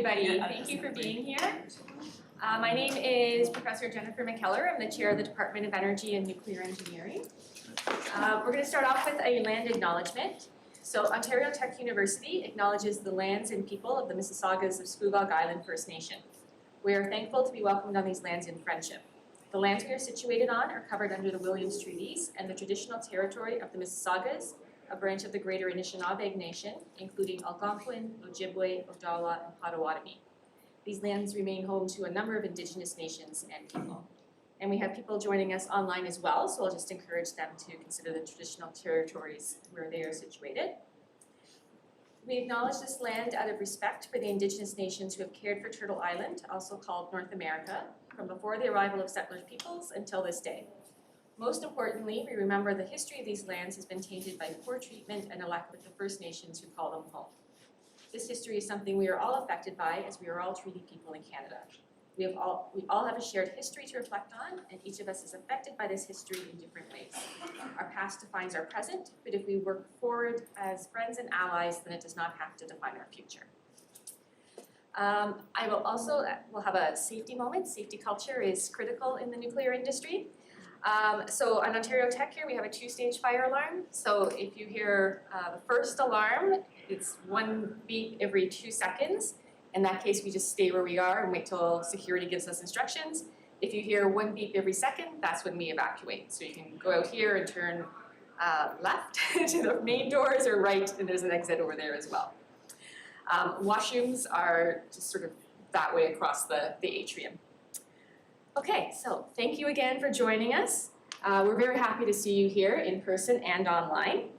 everybody. Thank you for being here. My name is Professor Jennifer McKellar. I'm the chair of the Department of Energy and Nuclear Engineering. We're going to start off with a land acknowledgement. So Ontario Tech University acknowledges the lands and people of the Mississaugas of Scugog Island First Nation. We are thankful to be welcomed on these lands in friendship. The lands we are situated on are covered under the Williams Treaties and the traditional territory of the Mississaugas, a branch of the Greater Anishinaabe Nation, including Algonquin, Ojibwe, Odawa, and Potawatomi. These lands remain home to a number of Indigenous nations and people. And we have people joining us online as well, so I'll just encourage them to consider the traditional territories where they are situated. We acknowledge this land out of respect for the Indigenous nations who have cared for Turtle Island, also called North America, from before the arrival of settlers peoples until this day. Most importantly, we remember the history of these lands has been tainted by poor treatment and neglect with the First Nations who call them home. This history is something we are all affected by as we are all treaty people in Canada. We all have a shared history to reflect on, and each of us is affected by this history in different ways. Our past defines our present, but if we work forward as friends and allies, then it does not have to define our future. We'll have a safety moment. Safety culture is critical in the nuclear industry. So on Ontario Tech here, we have a 2-stage fire alarm. So if you hear the first alarm, it's 1 beep every 2 seconds. In that case, we just stay where we are and wait till security gives us instructions. If you hear 1 beep every second, that's when we evacuate. So you can go out here and turn left to the main doors or right, and there's an exit over there as well. Washrooms are just sort of that way across the atrium. Okay, so thank you again for joining us. We're very happy to see you here in person and online.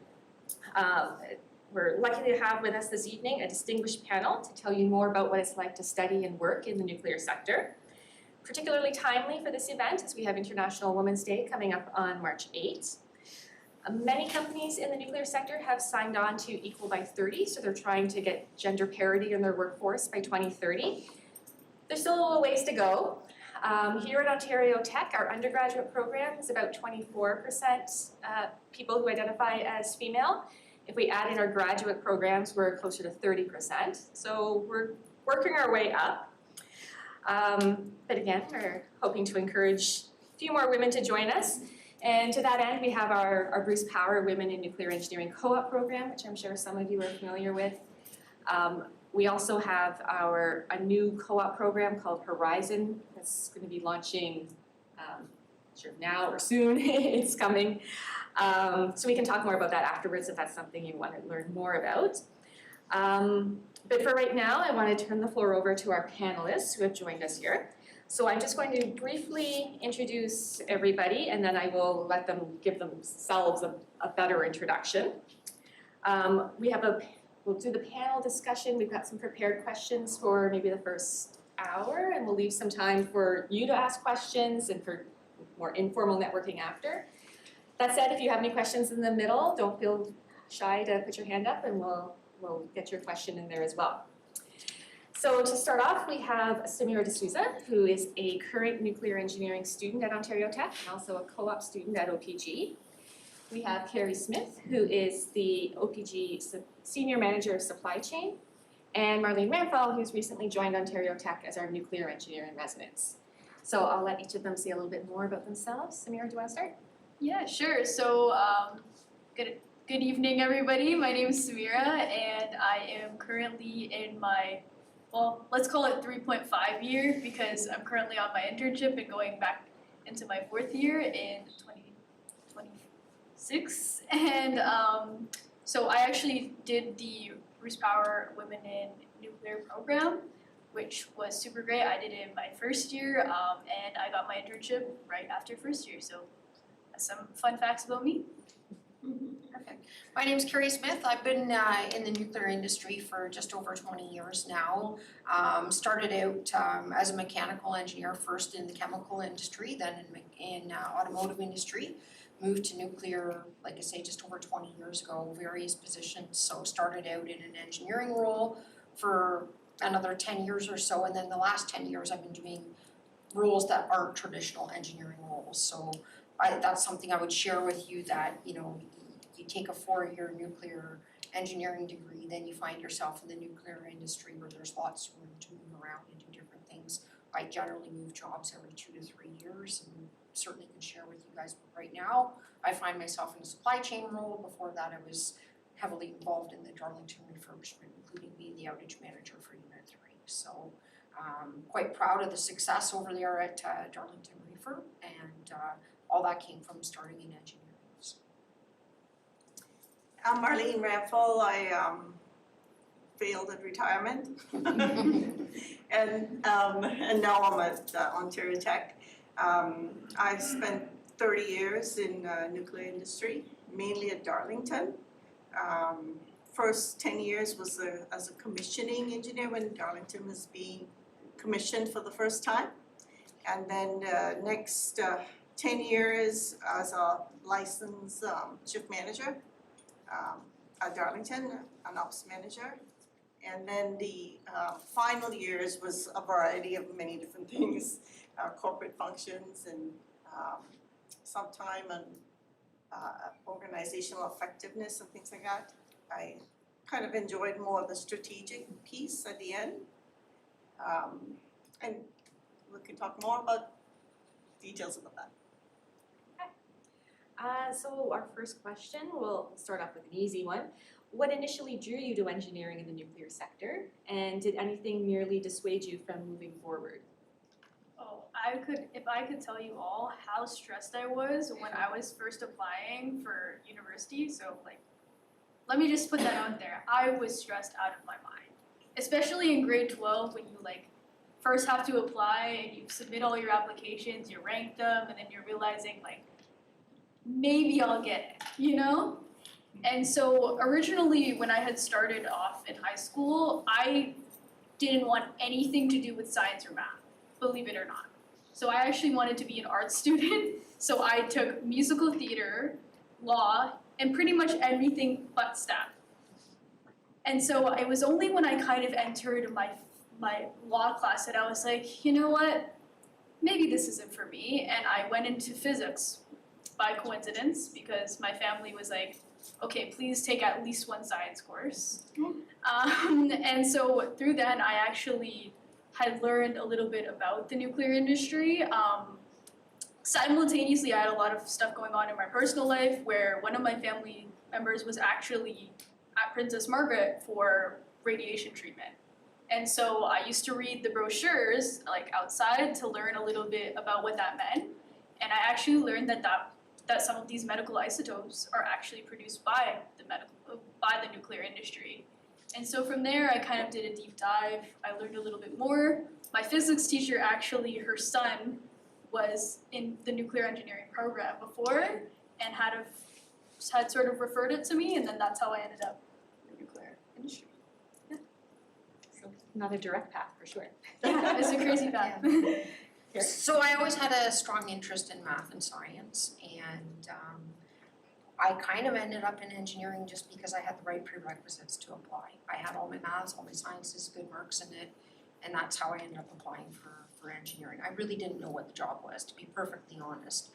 We're lucky to have with us this evening a distinguished panel to tell you more about what it's like to study and work in the nuclear sector. Particularly timely for this event as we have International Women's Day coming up on March 8th. Many companies in the nuclear sector have signed on to Equal by 30, so they're trying to get gender parity in their workforce by 2030. There's still a little ways to go. Here at Ontario Tech, our undergraduate program is about 24% people who identify as female. If we add in our graduate programs, we're closer to 30%. So we're working our way up. But again, we're hoping to encourage a few more women to join us. And to that end, we have our Bruce Power Women in Nuclear Engineering Co-op program, which I'm sure some of you are familiar with. We also have a new co-op program called Horizon that's going to be launching sure now or soon. It's coming. So we can talk more about that afterwards if that's something you want to learn more about. But for right now, I want to turn the floor over to our panelists who have joined us here. So I'm just going to briefly introduce everybody, and then I will let them give themselves a better introduction. We'll do the panel discussion. We've got some prepared questions for maybe the first hour, and we'll leave some time for you to ask questions and for more informal networking after. That said, if you have any questions in the middle, don't feel shy to put your hand up and we'll get your question in there as well. So to start off, we have Samira D'Souza, who is a current nuclear engineering student at Ontario Tech and also a co-op student at OPG. We have Carrie Smith, who is the OPG Senior Manager of Supply Chain, and Marlene Ramphal, who's recently joined Ontario Tech as our nuclear engineer in residence. So I'll let each of them say a little bit more about themselves. Samira, do you want to start? Yeah, sure. So good evening, everybody. My name is Samira, and I am currently in my, well, let's call it 3.5 year because I'm currently on my internship and going back into my 4th year in 2026. And so I actually did the Bruce Power Women in Nuclear program, which was super great. I did it in my 1st year, and I got my internship right after 1st year. So that's some fun facts about me. Perfect. My name is Carrie Smith. I've been in the nuclear industry for just over 20 years now. Started out as a mechanical engineer, first in the chemical industry, then in automotive industry. Moved to nuclear, like I say, just over 20 years ago, various positions. So started out in an engineering role for another 10 years or so, and then the last 10 years I've been doing roles that aren't traditional engineering roles. So that's something I would share with you, that you take a 4-year nuclear engineering degree, then you find yourself in the nuclear industry where there's lots of room to move around and do different things. I generally move jobs every 2 to 3 years, and certainly can share with you guys, but right now, I find myself in a supply chain role. Before that, I was heavily involved in the Darlington refurbishment, including being the outage manager for Unit 3. So quite proud of the success over there at Darlington Refurb, and all that came from starting in engineering. So. I'm Marlene Raffel. I failed at retirement, and now I'm at Ontario Tech. I spent 30 years in nuclear industry, mainly at Darlington. First 10 years was as a commissioning engineer when Darlington was being commissioned for the first time. And then next 10 years as a licensed shift manager at Darlington, an ops manager. And then the final years was a variety of many different things, corporate functions and some time on organizational effectiveness and things like that. I kind of enjoyed more of the strategic piece at the end. And we can talk more about details about that. So our first question, we'll start off with an easy one. What initially drew you to engineering in the nuclear sector, and did anything merely dissuade you from moving forward? Oh, if I could tell you all how stressed I was when I was first applying for university, so like, let me just put that out there. I was stressed out of my mind, especially in grade 12 when you like first have to apply and you submit all your applications, you rank them, and then you're realizing like, maybe I'll get it, you know? And so originally when I had started off in high school, I didn't want anything to do with science or math, believe it or not. So I actually wanted to be an art student, so I took musical theater, law, and pretty much everything but STEM. And so it was only when I kind of entered my law class that I was like, you know what, maybe this isn't for me, and I went into physics by coincidence because my family was like, okay, please take at least one science course. And so through that, I actually had learned a little bit about the nuclear industry. Simultaneously, I had a lot of stuff going on in my personal life where one of my family members was actually at Princess Margaret for radiation treatment. And so I used to read the brochures like outside to learn a little bit about what that meant. And I actually learned that some of these medical isotopes are actually produced by the nuclear industry. And so from there, I kind of did a deep dive. I learned a little bit more. My physics teacher actually, her son was in the nuclear engineering program before and had sort of referred it to me, and then that's how I ended up in the nuclear industry. So not a direct path for sure. Yeah, it's a crazy path. So I always had a strong interest in math and science, and I kind of ended up in engineering just because I had the right prerequisites to apply. I had all my maths, all my sciences, good marks in it, and that's how I ended up applying for engineering. I really didn't know what the job was, to be perfectly honest.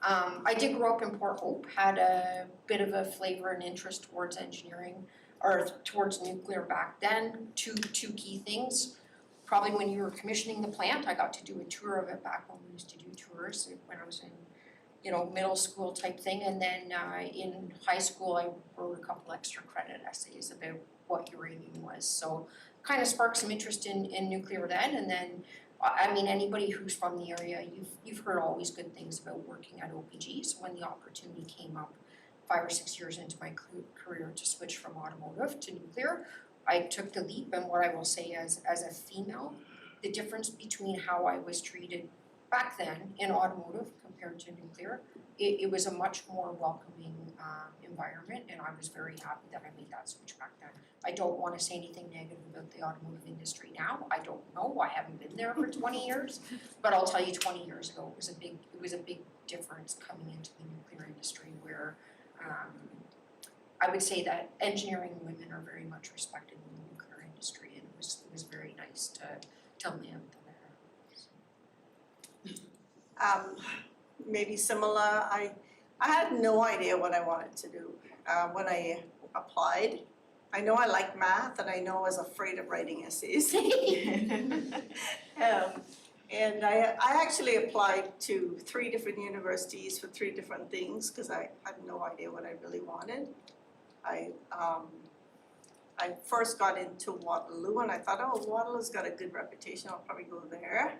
I did grow up in Port Hope, had a bit of a flavor and interest towards engineering, or towards nuclear back then. Two key things. Probably when you were commissioning the plant, I got to do a tour of it back when we used to do tours when I was in, middle school type thing. And then in high school, I wrote a couple extra credit essays about what uranium was. So kind of sparked some interest in nuclear then. And then, I mean, anybody who's from the area, you've heard always good things about working at OPG. So when the opportunity came up 5 or 6 years into my career to switch from automotive to nuclear, I took the leap. And what I will say as a female, the difference between how I was treated back then in automotive compared to nuclear, it was a much more welcoming environment, and I was very happy that I made that switch back then. I don't want to say anything negative about the automotive industry now. I don't know. I haven't been there for 20 years, but I'll tell you 20 years ago it was a big difference coming into the nuclear industry where I would say that engineering women are very much respected in the nuclear industry, and it was very nice to land there. Maybe similar. I had no idea what I wanted to do. when I applied. I know I like math and I know I was afraid of writing essays. And I actually applied to 3 different universities for 3 different things because I had no idea what I really wanted. I first got into Waterloo and I thought, oh, Waterloo's got a good reputation, I'll probably go there.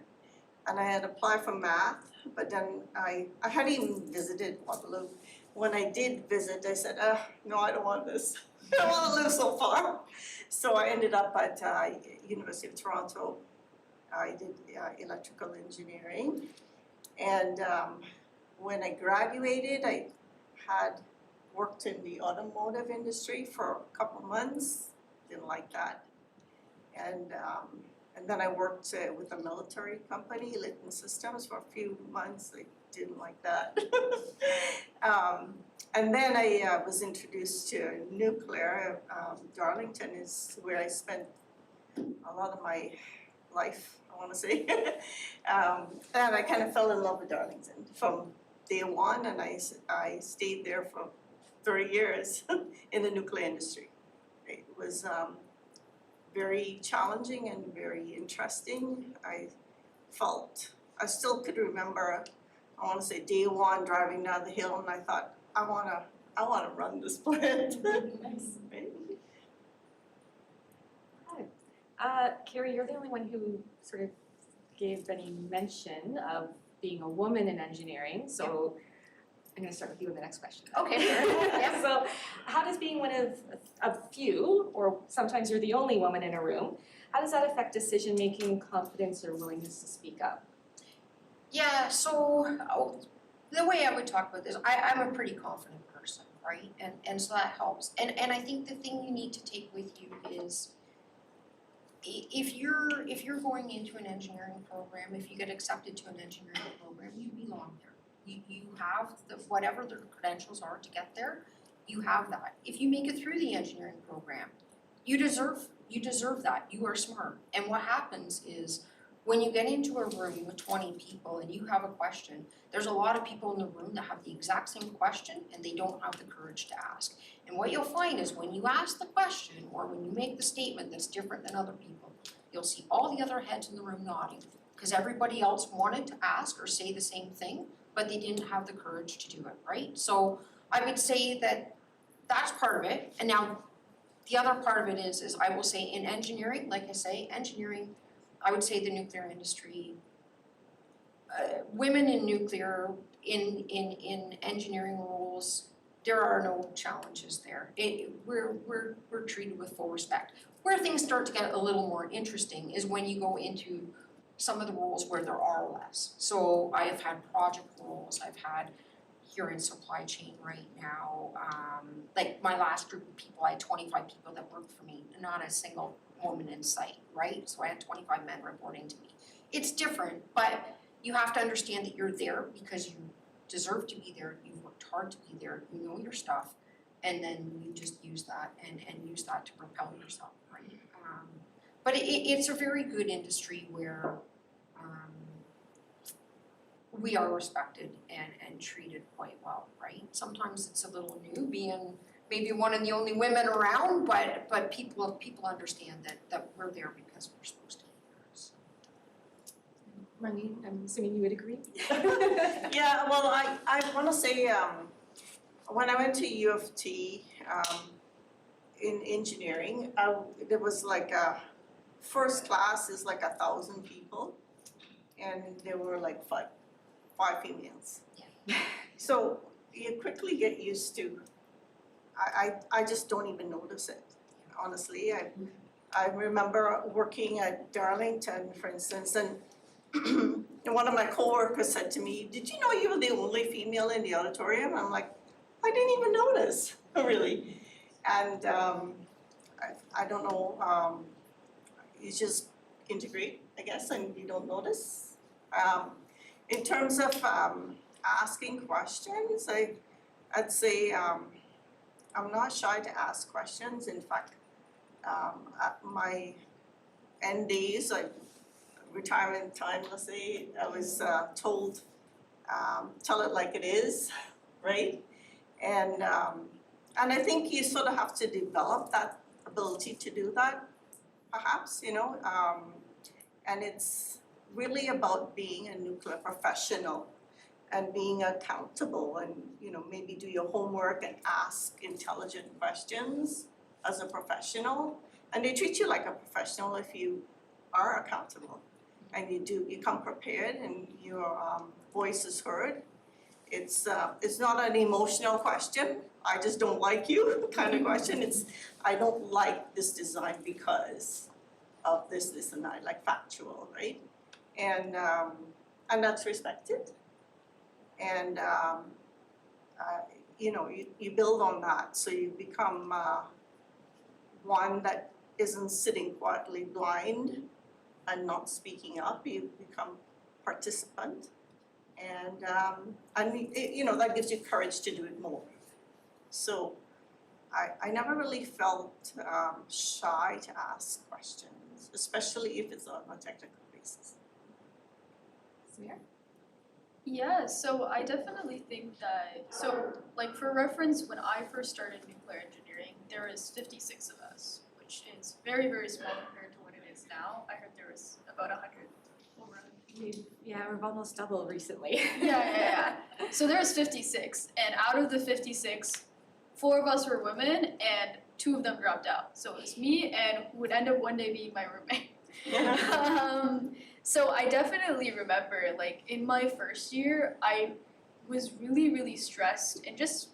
And I had applied for math, but then I hadn't even visited Waterloo. When I did visit, I said, no, I don't want this. I don't want to live so far. So I ended up at University of Toronto. I did electrical engineering. And when I graduated, I had worked in the automotive industry for a couple months, didn't like that. And then I worked with a military company, Litton Systems, for a few months. I didn't like that. And then I was introduced to nuclear. Darlington is where I spent a lot of my life, I want to say. And I kind of fell in love with Darlington from day one, and I stayed there for 30 years in the nuclear industry. It was very challenging and very interesting. I still could remember, I want to say day one driving down the hill, and I thought, I wanna run this plant. Nice. Carrie, you're the only one who sort of gave any mention of being a woman in engineering, so I'm gonna start with you in the next question. Okay. Yep. So how does being one of a few, or sometimes you're the only woman in a room, how does that affect decision-making, confidence, or willingness to speak up? Yeah, so the way I would talk about this, I'm a pretty confident person, right? And so that helps. And I think the thing you need to take with you is if you're going into an engineering program, if you get accepted to an engineering program, you belong there. You have whatever the credentials are to get there, you have that. If you make it through the engineering program, you deserve that. You are smart. And what happens is when you get into a room with 20 people and you have a question, there's a lot of people in the room that have the exact same question and they don't have the courage to ask. And what you'll find is when you ask the question or when you make the statement that's different than other people, you'll see all the other heads in the room nodding because everybody else wanted to ask or say the same thing, but they didn't have the courage to do it, right? So I would say that that's part of it. And now the other part of it is I will say in engineering, like I say, engineering, I would say the nuclear industry, women in nuclear, in engineering roles, there are no challenges there. We're treated with full respect. Where things start to get a little more interesting is when you go into some of the roles where there are less. So I have had project roles, I've had here in supply chain right now, like my last group of people, I had 25 people that worked for me, not a single woman in sight, right? So I had 25 men reporting to me. It's different, but you have to understand that you're there because you deserve to be there, you've worked hard to be there, you know your stuff, and then you just use that and use that to propel yourself, right? But it's a very good industry where we are respected and treated quite well, right? Sometimes it's a little new being maybe one of the only women around, but people understand that we're there because we're supposed to be there. So. Marlene, I'm assuming you would agree? Yeah, well, I want to say when I went to U of T in engineering, there was like first class is like 1,000 people, and there were like five females. Yeah. So you quickly get used to. I just don't even notice it, honestly. I remember working at Darlington, for instance, and one of my coworkers said to me, "Did you know you were the only female in the auditorium?" I'm like, I didn't even notice, really. And I don't know, you just integrate, I guess, and you don't notice. In terms of asking questions, I'd say I'm not shy to ask questions. In fact, at my end days, like retirement time, let's say, I was told, tell it like it is, right? And And I think you sort of have to develop that ability to do that, perhaps, and it's really about being a nuclear professional and being accountable and, maybe do your homework and ask intelligent questions as a professional. And they treat you like a professional if you are accountable and you come prepared and your voice is heard. It's not an emotional question, I just don't like you kind of question. It's, I don't like this design because of this and that, like factual, right? And that's respected. And you build on that, so you become one that isn't sitting quietly blind and not speaking up. You become participant, and that gives you courage to do it more. So I never really felt shy to ask questions, especially if it's on a technical basis. Samir? Yeah, so I definitely think that, so like for reference, when I first started nuclear engineering, there was 56 of us, which is very, very small compared to what it is now. I heard there was about 100 over. Yeah, we've almost doubled recently. Yeah. So there was 56, and out of the 56, 4 of us were women, and 2 of them dropped out. So it was me and who would end up one day being my roommate. So I definitely remember, like, in my first year, I was really, really stressed and just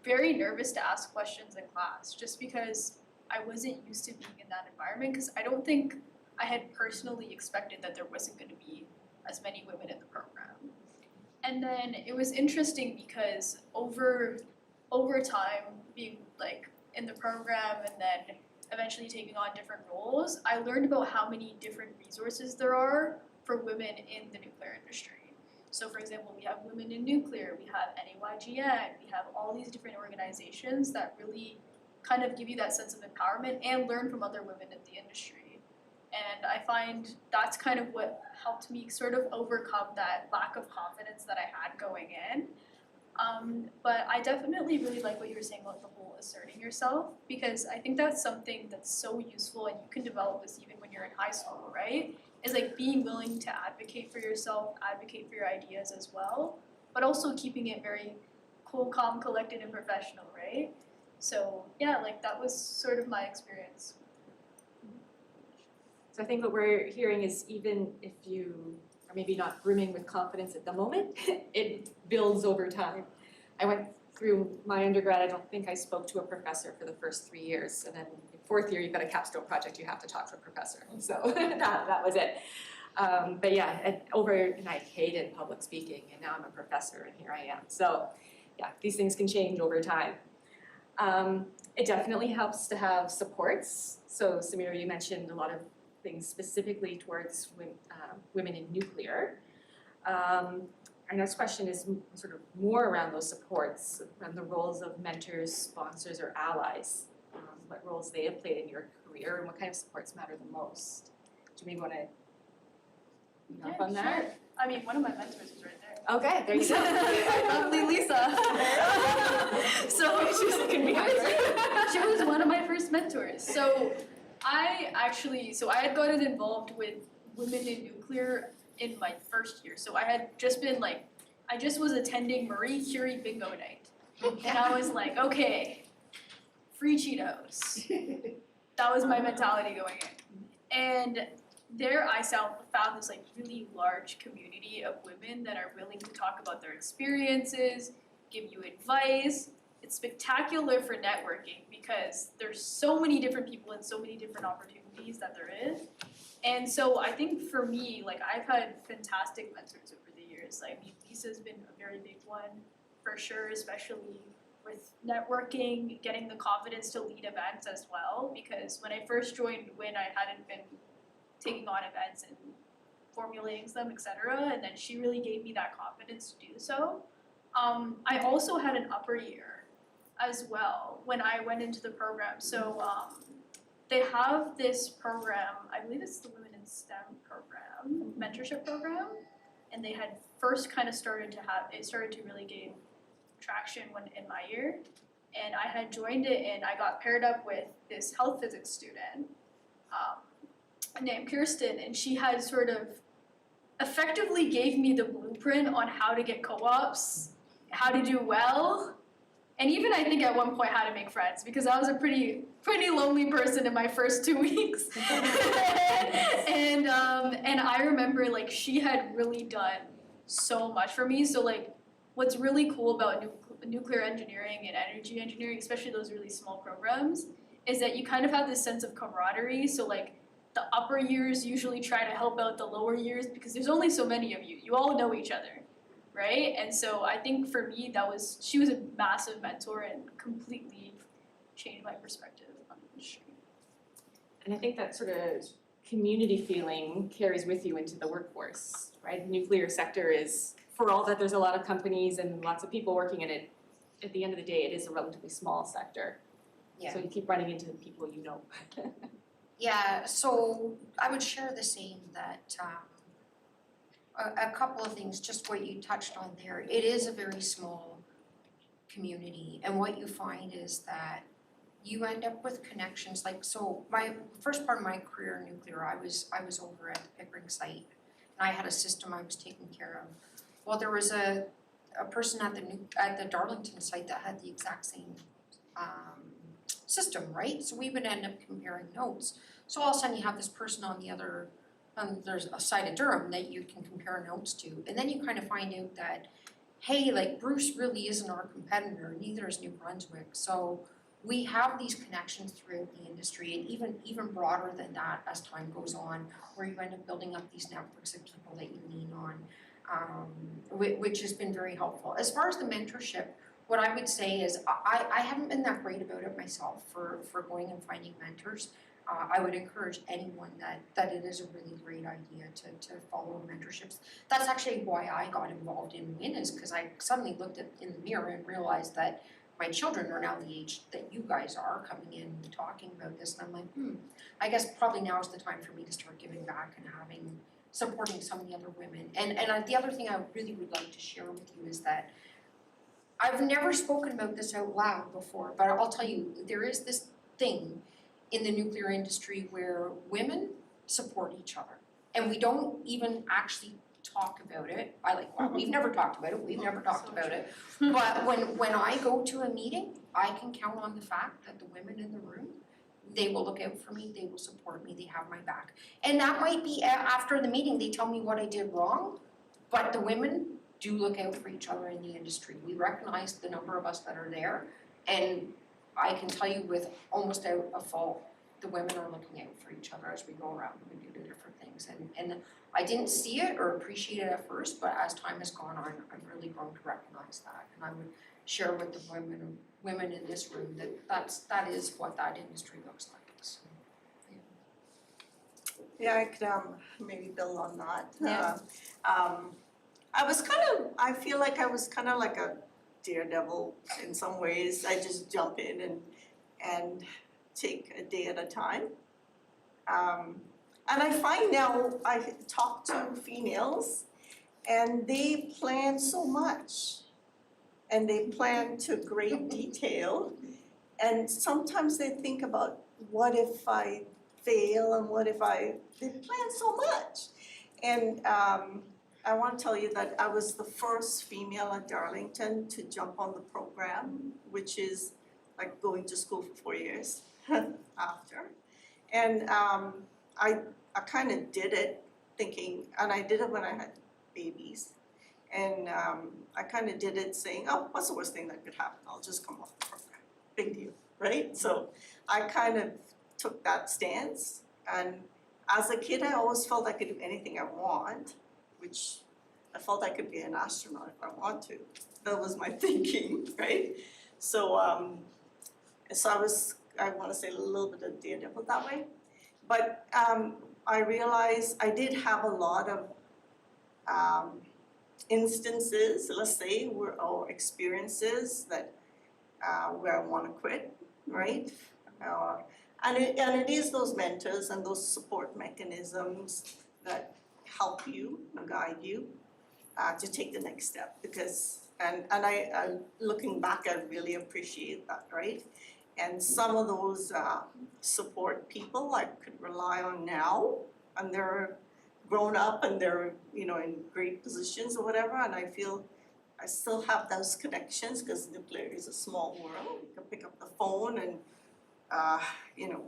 very nervous to ask questions in class, just because I wasn't used to being in that environment, because I don't think I had personally expected that there wasn't going to be as many women in the program. And then it was interesting because over time, being, like, in the program and then eventually taking on different roles, I learned about how many different resources there are for women in the nuclear industry. So for example, we have Women in Nuclear, we have NAYGN, we have all these different organizations that really kind of give you that sense of empowerment and learn from other women in the industry. And I find that's kind of what helped me sort of overcome that lack of confidence that I had going in. But I definitely really like what you were saying about the whole asserting yourself, because I think that's something that's so useful, and you can develop this even when you're in high school, right? Is like being willing to advocate for yourself, advocate for your ideas as well, but also keeping it very cool, calm, collected, and professional, right? So yeah, like that was sort of my experience. So I think what we're hearing is even if you are maybe not brimming with confidence at the moment, it builds over time. I went through my undergrad, I don't think I spoke to a professor for the first 3 years, and then in 4th year you've got a capstone project, you have to talk to a professor. So that was it. But yeah, and I hated public speaking, and now I'm a professor and here I am. So yeah, these things can change over time. It definitely helps to have supports. So Samira, you mentioned a lot of things specifically towards women in nuclear. Our next question is sort of more around those supports, around the roles of mentors, sponsors, or allies. What roles they have played in your career, and what kind of supports matter the most? Do you maybe want to jump on that? Sure. I mean, one of my mentors is right there. Okay, there you go. Lovely Lisa. So She's looking behind her. she was one of my first mentors. So I had gotten involved with Women in Nuclear in my first year. So I had just been I just was attending Marie Curie bingo night. And I was like, okay, free Cheetos. That was my mentality going in. And there I found this really large community of women that are willing to talk about their experiences, give you advice. It's spectacular for networking because there's so many different people and so many different opportunities that there is. And so I think for me, I've had fantastic mentors over the years. I mean, Lisa's been a very big one for sure, especially with networking, getting the confidence to lead events as well. Because when I first joined WIN, I hadn't been taking on events and formulating them, etc. And then she really gave me that confidence to do so. I also had an upper year as well when I went into the program. So they have this program, I believe it's the Women in STEM program, mentorship program, and they had first kind of started to really gain traction in my year. and I had joined it, and I got paired up with this health physics student named Kirsten, and she had sort of effectively gave me the blueprint on how to get co-ops, how to do well, and even I think at one point how to make friends, because I was a pretty lonely person in my first 2 weeks. And I remember like she had really done so much for me. So like what's really cool about nuclear engineering and energy engineering, especially those really small programs, is that you kind of have this sense of camaraderie. So like the upper years usually try to help out the lower years because there's only so many of you. You all know each other, right? And so I think for me she was a massive mentor and completely changed my perspective on the industry. And I think that sort of community feeling carries with you into the workforce, right? The nuclear sector is, for all that there's a lot of companies and lots of people working in it, at the end of the day, it is a relatively small sector. Yeah. So you keep running into the people you know. Yeah, so I would share the same that a couple of things, just what you touched on there. It is a very small community, and what you find is that you end up with connections. Like, so my first part of my career in nuclear, I was over at the Pickering site, and I had a system I was taking care of. Well, there was a person at the Darlington site that had the exact same system, right? So we would end up comparing notes. So all of a sudden you have this person on the other, there's a side of Durham that you can compare notes to. And then you kind of find out that, hey, like Bruce really isn't our competitor, neither is New Brunswick. So we have these connections throughout the industry, and even broader than that as time goes on, where you end up building up these networks of people that you lean on, which has been very helpful. As far as the mentorship, what I would say is I haven't been that great about it myself for going and finding mentors. I would encourage anyone that it is a really great idea to follow mentorships. That's actually why I got involved in WIN, is because I suddenly looked in the mirror and realized that my children are now the age that you guys are, coming in and talking about this, and I'm like, I guess probably now is the time for me to start giving back and supporting some of the other women. And the other thing I really would like to share with you is that I've never spoken about this out loud before, but I'll tell you, there is this thing in the nuclear industry where women support each other. And we don't even actually talk about it. We've never talked about it, But when I go to a meeting, I can count on the fact that the women in the room, they will look out for me, they will support me, they have my back. And that might be after the meeting, they tell me what I did wrong, but the women do look out for each other in the industry. We recognize the number of us that are there, and I can tell you with almost out of fault, the women are looking out for each other as we go around and we do the different things. And I didn't see it or appreciate it at first, but as time has gone on, I've really grown to recognize that. And I would share with the women in this room that is what that industry looks like. So, Yeah, I could maybe build on that. Yeah. I feel like I was kind of like a daredevil in some ways. I just jump in and take a day at a time. And I find now I talk to females and they plan so much and they plan to great detail. And sometimes they think about what if I fail and they plan so much. And I want to tell you that I was the first female at Darlington to jump on the program, which is like going to school for 4 years after. And I kind of did it thinking, and I did it when I had babies. And I kind of did it saying, oh, what's the worst thing that could happen? I'll just come off the program. Big deal, right? So I kind of took that stance. And as a kid, I always felt I could do anything I want, which I felt I could be an astronaut if I want to. That was my thinking, right? So I want to say a little bit of daredevil that way. But I realized I did have a lot of instances, let's say, or experiences that where I want to quit, right? And it is those mentors and those support mechanisms that help you and guide you to take the next step, because And I looking back, I really appreciate that, right? And some of those support people I could rely on now, and they're grown up and they're, you know, in great positions or whatever, and I feel I still have those connections because nuclear is a small world. You can pick up the phone and, you know,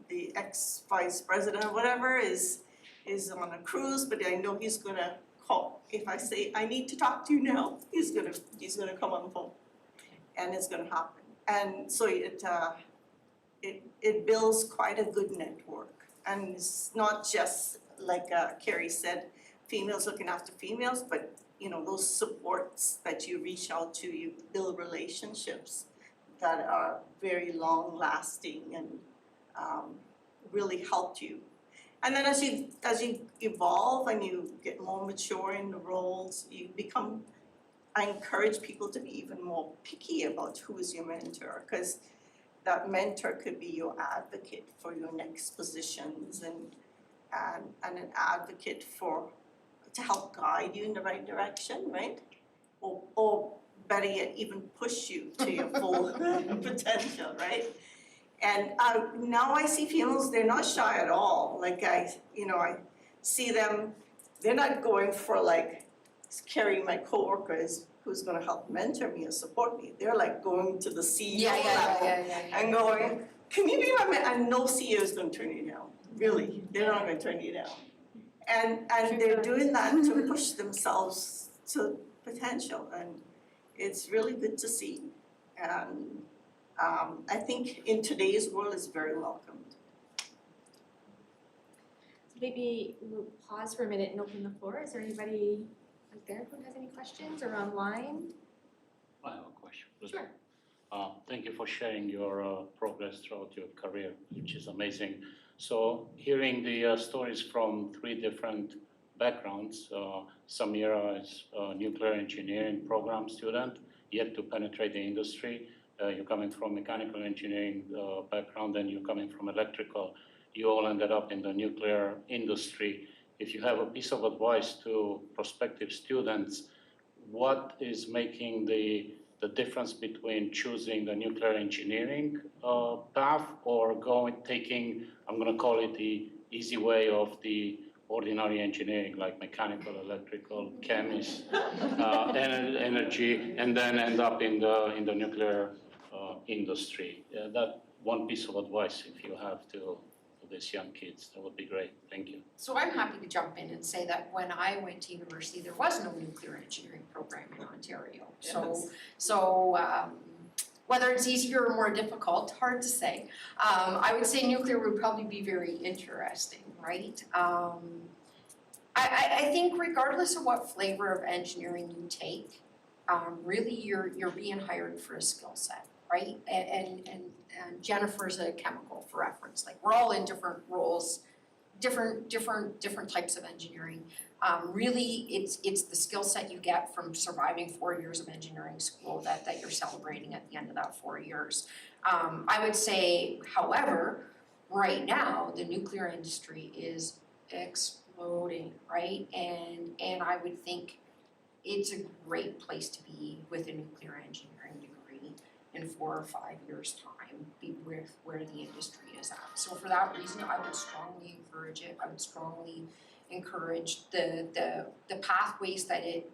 the ex-vice president or whatever is on a cruise, but I know he's gonna call. If I say, I need to talk to you now, he's gonna come on the phone, and it's gonna happen. And so it builds quite a good network, and it's not just like Carrie said, females looking after females, but you know, those supports that you reach out to, you build relationships that are very long lasting and really help you. And then as you evolve and you get more mature in the roles, I encourage people to be even more picky about who is your mentor, because that mentor could be your advocate for your next positions and an advocate to help guide you in the right direction, right? Or better yet, even push you to your full potential, right? And now I see females, they're not shy at all. Like I see them, they're not going for like carrying my coworkers who's gonna help mentor me or support me. They're like going to the CEO level and going, can you be my mentor? And no CEO is gonna turn you down, really. They're not gonna turn you down. And they're doing that to push themselves to potential, and it's really good to see. And I think in today's world it's very welcomed. Maybe we'll pause for a minute and open the floor. Is there anybody out there who has any questions or online? I have a question. Sure. Thank you for sharing your progress throughout your career, which is amazing. So hearing the stories from 3 different backgrounds, Samira is a nuclear engineering program student, yet to penetrate the industry. You're coming from mechanical engineering background, and you're coming from electrical. You all ended up in the nuclear industry. If you have a piece of advice to prospective students, what is making the difference between choosing the nuclear engineering path or taking, I'm going to call it the easy way of the ordinary engineering, like mechanical, electrical, chemist, energy, and then end up in the nuclear industry? That one piece of advice, if you have to these young kids, that would be great. Thank you. So I'm happy to jump in and say that when I went to university, there was no nuclear engineering program in Ontario. So whether it's easier or more difficult, hard to say. I would say nuclear would probably be very interesting, right? I think regardless of what flavor of engineering you take, really you're being hired for a skill set, right? And Jennifer's a chemical for reference. Like we're all in different roles, different types of engineering. Really, it's the skill set you get from surviving 4 years of engineering school that you're celebrating at the end of that 4 years. I would say, however, right now the nuclear industry is exploding, right? And I would think it's a great place to be with a nuclear engineering degree in 4 or 5 years' time, be with where the industry is at. So for that reason, I would strongly encourage it. I would strongly encourage the pathways that it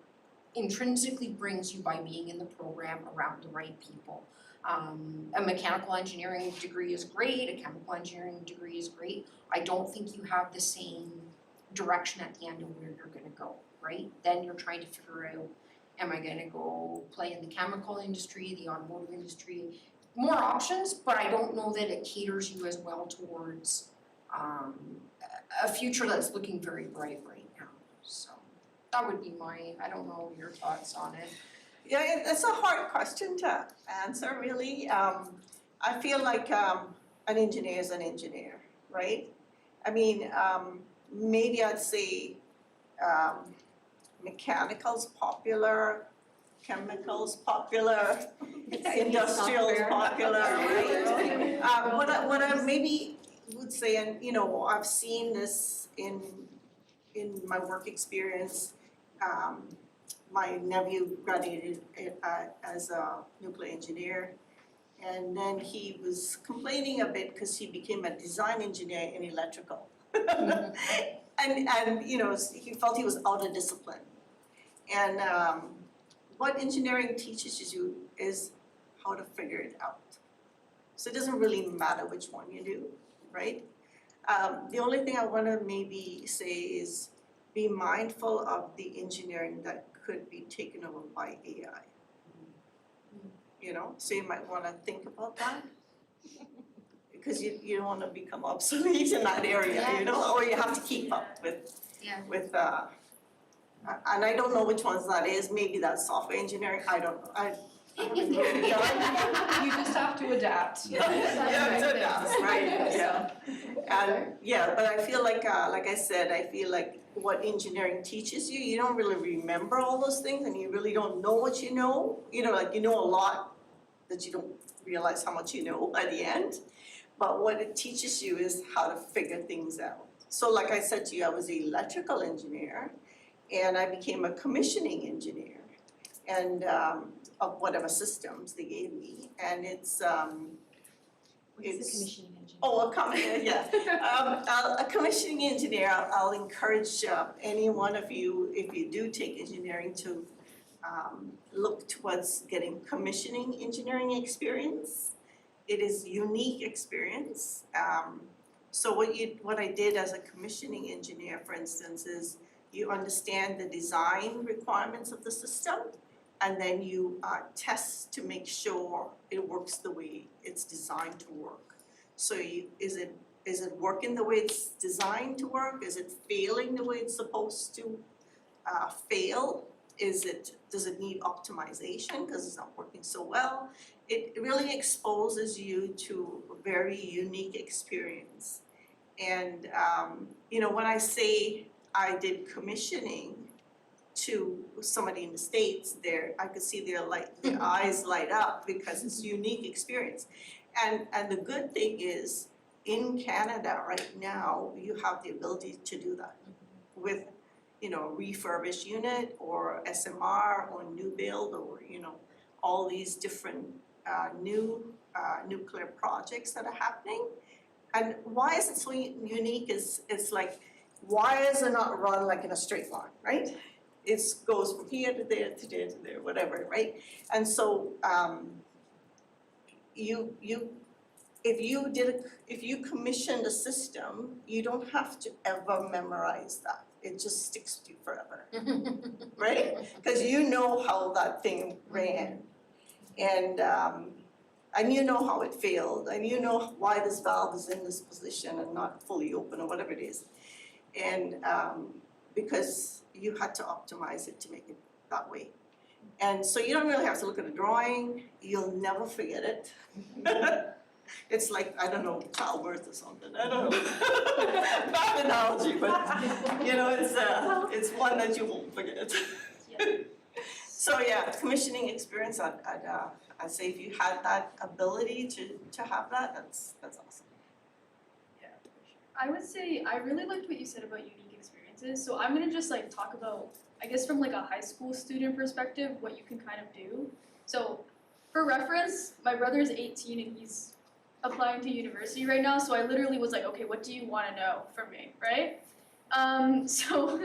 intrinsically brings you by being in the program around the right people. A mechanical engineering degree is great, a chemical engineering degree is great. I don't think you have the same direction at the end of where you're gonna go, right? Then you're trying to figure out, am I gonna go play in the chemical industry, the automotive industry? More options, but I don't know that it caters you as well towards a future that's looking very bright right now. So that would be I don't know your thoughts on it. Yeah, it's a hard question to answer, really. I feel like an engineer is an engineer, right? I mean, maybe I'd say mechanical's popular, chemical's popular, industrial's popular, right? What I maybe would say, and you know, I've seen this in my work experience, my nephew graduated as a nuclear engineer. And then he was complaining a bit because he became a design engineer in electrical. And you know, he felt he was out of discipline. And what engineering teaches you is how to figure it out. So it doesn't really matter which one you do, right? The only thing I wanna maybe say is be mindful of the engineering that could be taken over by AI. You know, so you might wanna think about that. Because you don't wanna become obsolete in that area, you know, or you have to keep up with Yeah. and I don't know which ones that is, maybe that's software engineering, I don't know, I haven't really done. You just have to adapt. Yeah, to adapt, right, yeah. And yeah, but I feel like I said, I feel like what engineering teaches you, you don't really remember all those things and you really don't know what you know. You know, like you know a lot that you don't realize how much you know at the end. But what it teaches you is how to figure things out. So like I said to you, I was an electrical engineer and I became a commissioning engineer and of whatever systems they gave me. And it's commissioning engineer? Oh, a commissioning engineer, I'll encourage any one of you, if you do take engineering, to look towards getting commissioning engineering experience. It is unique experience. So what I did as a commissioning engineer, for instance, is you understand the design requirements of the system, and then you test to make sure it works the way it's designed to work. So is it working the way it's designed to work? Is it failing the way it's supposed to fail? Does it need optimization because it's not working so well? It really exposes you to a very unique experience. And you know, when I say I did commissioning to somebody in the States, I could see their eyes light up because it's a unique experience. And the good thing is, in Canada right now, you have the ability to do that with, you know, refurbished unit or SMR or new build or, you know, all these different new nuclear projects that are happening. And why is it so unique is it's like wires are not run like in a straight line, right? It goes from here to there to there to there, whatever, right? And so if you commissioned a system, you don't have to ever memorize that. It just sticks with you forever, right? Because you know how that thing ran, and you know how it failed, and you know why this valve is in this position and not fully open or whatever it is, and because you had to optimize it to make it that way. And so you don't really have to look at a drawing, you'll never forget it. It's like, I don't know, childbirth or something, I don't know. Bad analogy, but you know, it's one that you won't forget. So yeah, commissioning experience, I'd say if you had that ability to have that, that's awesome. Yeah, for sure. I would say I really liked what you said about unique experiences. So I'm gonna just like talk about, I guess from like a high school student perspective, what you can kind of do. So for reference, my brother's 18 and he's applying to university right now. So I literally was like, okay, what do you want to know from me, right? So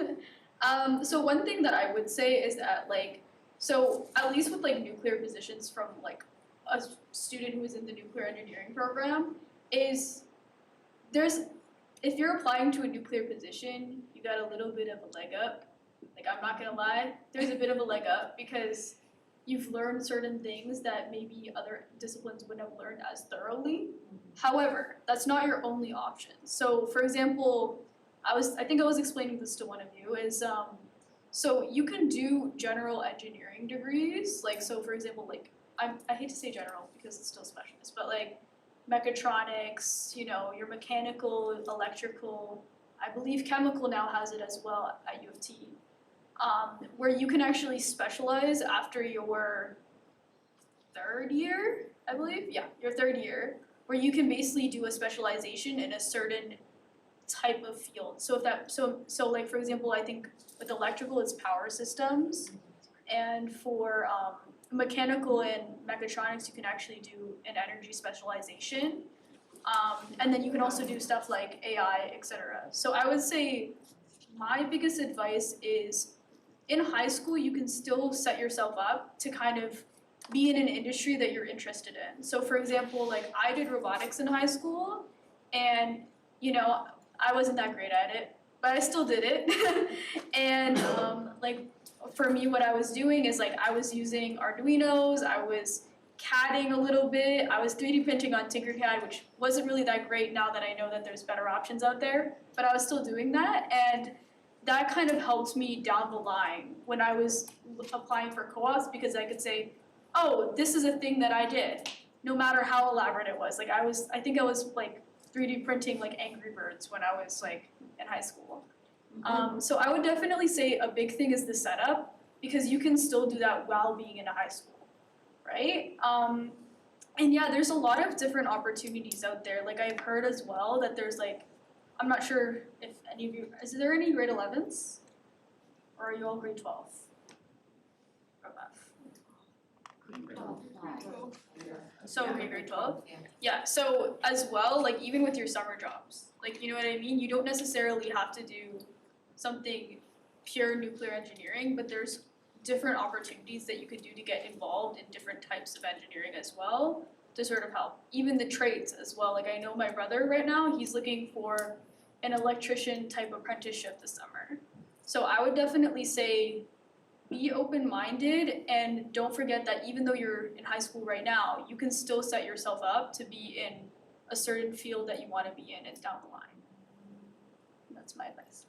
one thing that I would say is that like, so at least with like nuclear positions from like a student who is in the nuclear engineering program, is if you're applying to a nuclear position, you got a little bit of a leg up. Like, I'm not gonna lie, there's a bit of a leg up because you've learned certain things that maybe other disciplines wouldn't have learned as thoroughly. However, that's not your only option. So for example, I think I was explaining this to one of you, is so you can do general engineering degrees, like, so for example, like, I hate to say general because it's still specialist, but like mechatronics, you know, your mechanical, electrical, I believe chemical now has it as well at U of T, where you can actually specialize after your third year, I believe, yeah, your third year, where you can basically do a specialization in a certain type of field. So if that, so like for example, I think with electrical it's power systems, and for mechanical and mechatronics, you can actually do an energy specialization. And then you can also do stuff like AI, etc. So I would say my biggest advice is in high school, you can still set yourself up to kind of be in an industry that you're interested in. So for example, like I did robotics in high school and, you know, I wasn't that great at it, but I still did it. And like for me, what I was doing is like I was using Arduinos, I was CADing a little bit, I was 3D printing on Tinkercad, which wasn't really that great now that I know that there's better options out there, but I was still doing that, and that kind of helped me down the line when I was applying for co-ops, because I could say, oh, this is a thing that I did, no matter how elaborate it was. Like I think I was like 3D printing like Angry Birds when I was like in high school. So I would definitely say a big thing is the setup, because you can still do that while being in a high school, right? And yeah, there's a lot of different opportunities out there. Like I've heard as well that there's like, I'm not sure if any of you, is there any grade 11s? Or are you all grade 12? Or above? So okay, grade 12? Yeah, so as well, like even with your summer jobs, like you know what I mean? You don't necessarily have to do something pure nuclear engineering, but there's different opportunities that you could do to get involved in different types of engineering as well to sort of help. Even the trades as well. Like I know my brother right now, he's looking for an electrician type apprenticeship this summer. So I would definitely say be open-minded, and don't forget that even though you're in high school right now, you can still set yourself up to be in a certain field that you want to be in and down the line. That's my advice.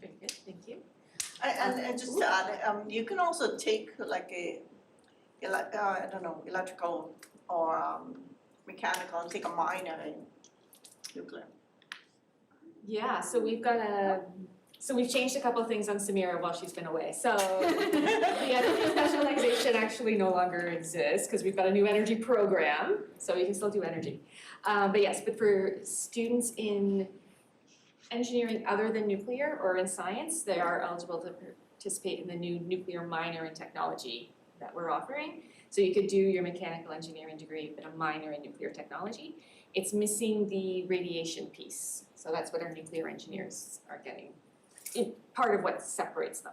Very good, thank you. And just to add, you can also take like I don't know, electrical or mechanical and take a minor in nuclear. Yeah, so we've changed a couple of things on Samira while she's been away. So the energy specialization actually no longer exists because we've got a new energy program, so you can still do energy. But yes, but for students in engineering other than nuclear or in science, they are eligible to participate in the new nuclear minor in technology that we're offering. So you could do your mechanical engineering degree but a minor in nuclear technology. It's missing the radiation piece. So that's what our nuclear engineers are getting. Part of what separates them.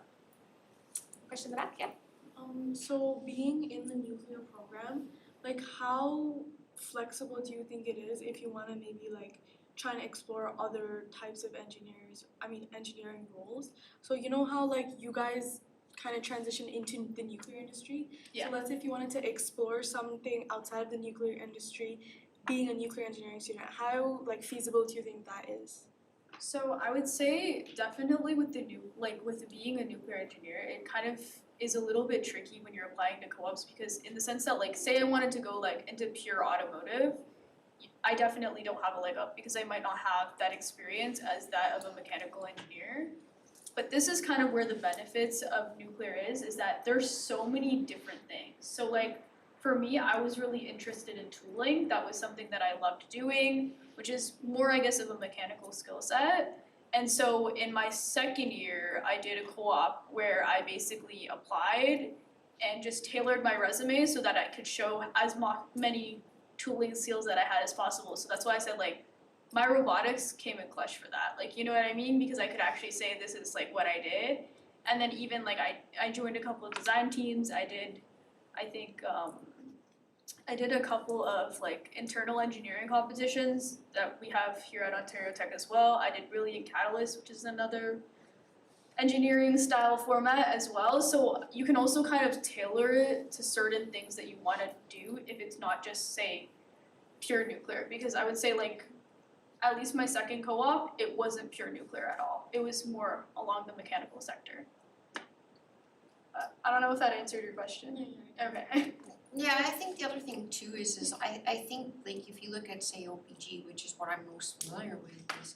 Question in the back, yeah? So being in the nuclear program, like how flexible do you think it is if you want to maybe like try and explore other types of engineering roles? So you know how like you guys kind of transition into the nuclear industry? Yeah. So let's say if you wanted to explore something outside of the nuclear industry, being a nuclear engineering student, how like feasible do you think that is? So I would say definitely with with being a nuclear engineer, it kind of is a little bit tricky when you're applying to co-ops, because in the sense that like say I wanted to go like into pure automotive, I definitely don't have a leg up because I might not have that experience as that of a mechanical engineer. But this is kind of where the benefits of nuclear is that there's so many different things. So like for me, I was really interested in tooling. That was something that I loved doing, which is more, I guess, of a mechanical skill set. And so in my second year, I did a co-op where I basically applied and just tailored my resume so that I could show as many tooling skills that I had as possible. So that's why I said like my robotics came in clutch for that. Like, you know what I mean? Because I could actually say this is like what I did. And then even like I joined a couple of design teams. I did a couple of like internal engineering competitions that we have here at Ontario Tech as well. I did Brilliant Catalyst, which is another engineering style format as well. So you can also kind of tailor it to certain things that you want to do if it's not just say pure nuclear. Because I would say like at least my second co-op, it wasn't pure nuclear at all. It was more along the mechanical sector. I don't know if that answered your question. Okay. Yeah, I think the other thing too is I think like if you look at say OPG, which is what I'm most familiar with, is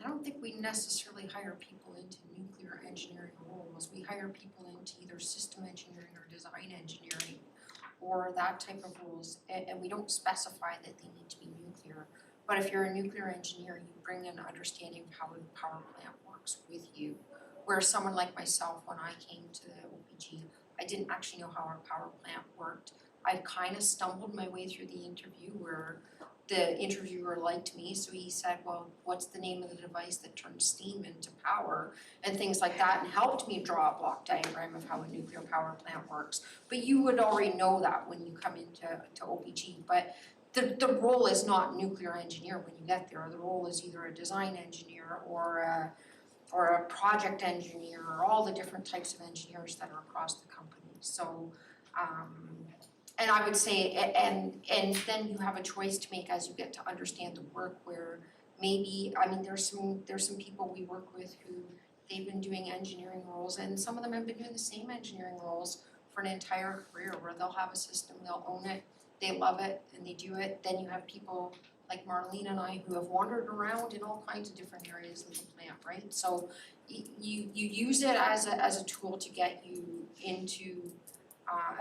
I don't think we necessarily hire people into nuclear engineering roles. We hire people into either system engineering or design engineering or that type of roles, and we don't specify that they need to be nuclear. But if you're a nuclear engineer, you bring an understanding of how the power plant works with you. Whereas someone like myself, when I came to the OPG, I didn't actually know how our power plant worked. I kind of stumbled my way through the interview where the interviewer liked me, so he said, well, what's the name of the device that turns steam into power and things like that, and helped me draw a block diagram of how a nuclear power plant works. But you would already know that when you come into OPG, but the role is not nuclear engineer when you get there. The role is either a design engineer or a project engineer, or all the different types of engineers that are across the company. So and I would say, and then you have a choice to make as you get to understand the work, where maybe, I mean, there's some people we work with who they've been doing engineering roles, and some of them have been doing the same engineering roles for an entire career, where they'll have a system, they'll own it, they love it, and they do it. Then you have people like Marlene and I who have wandered around in all kinds of different areas of the plant, right? So you use it as a tool to get you into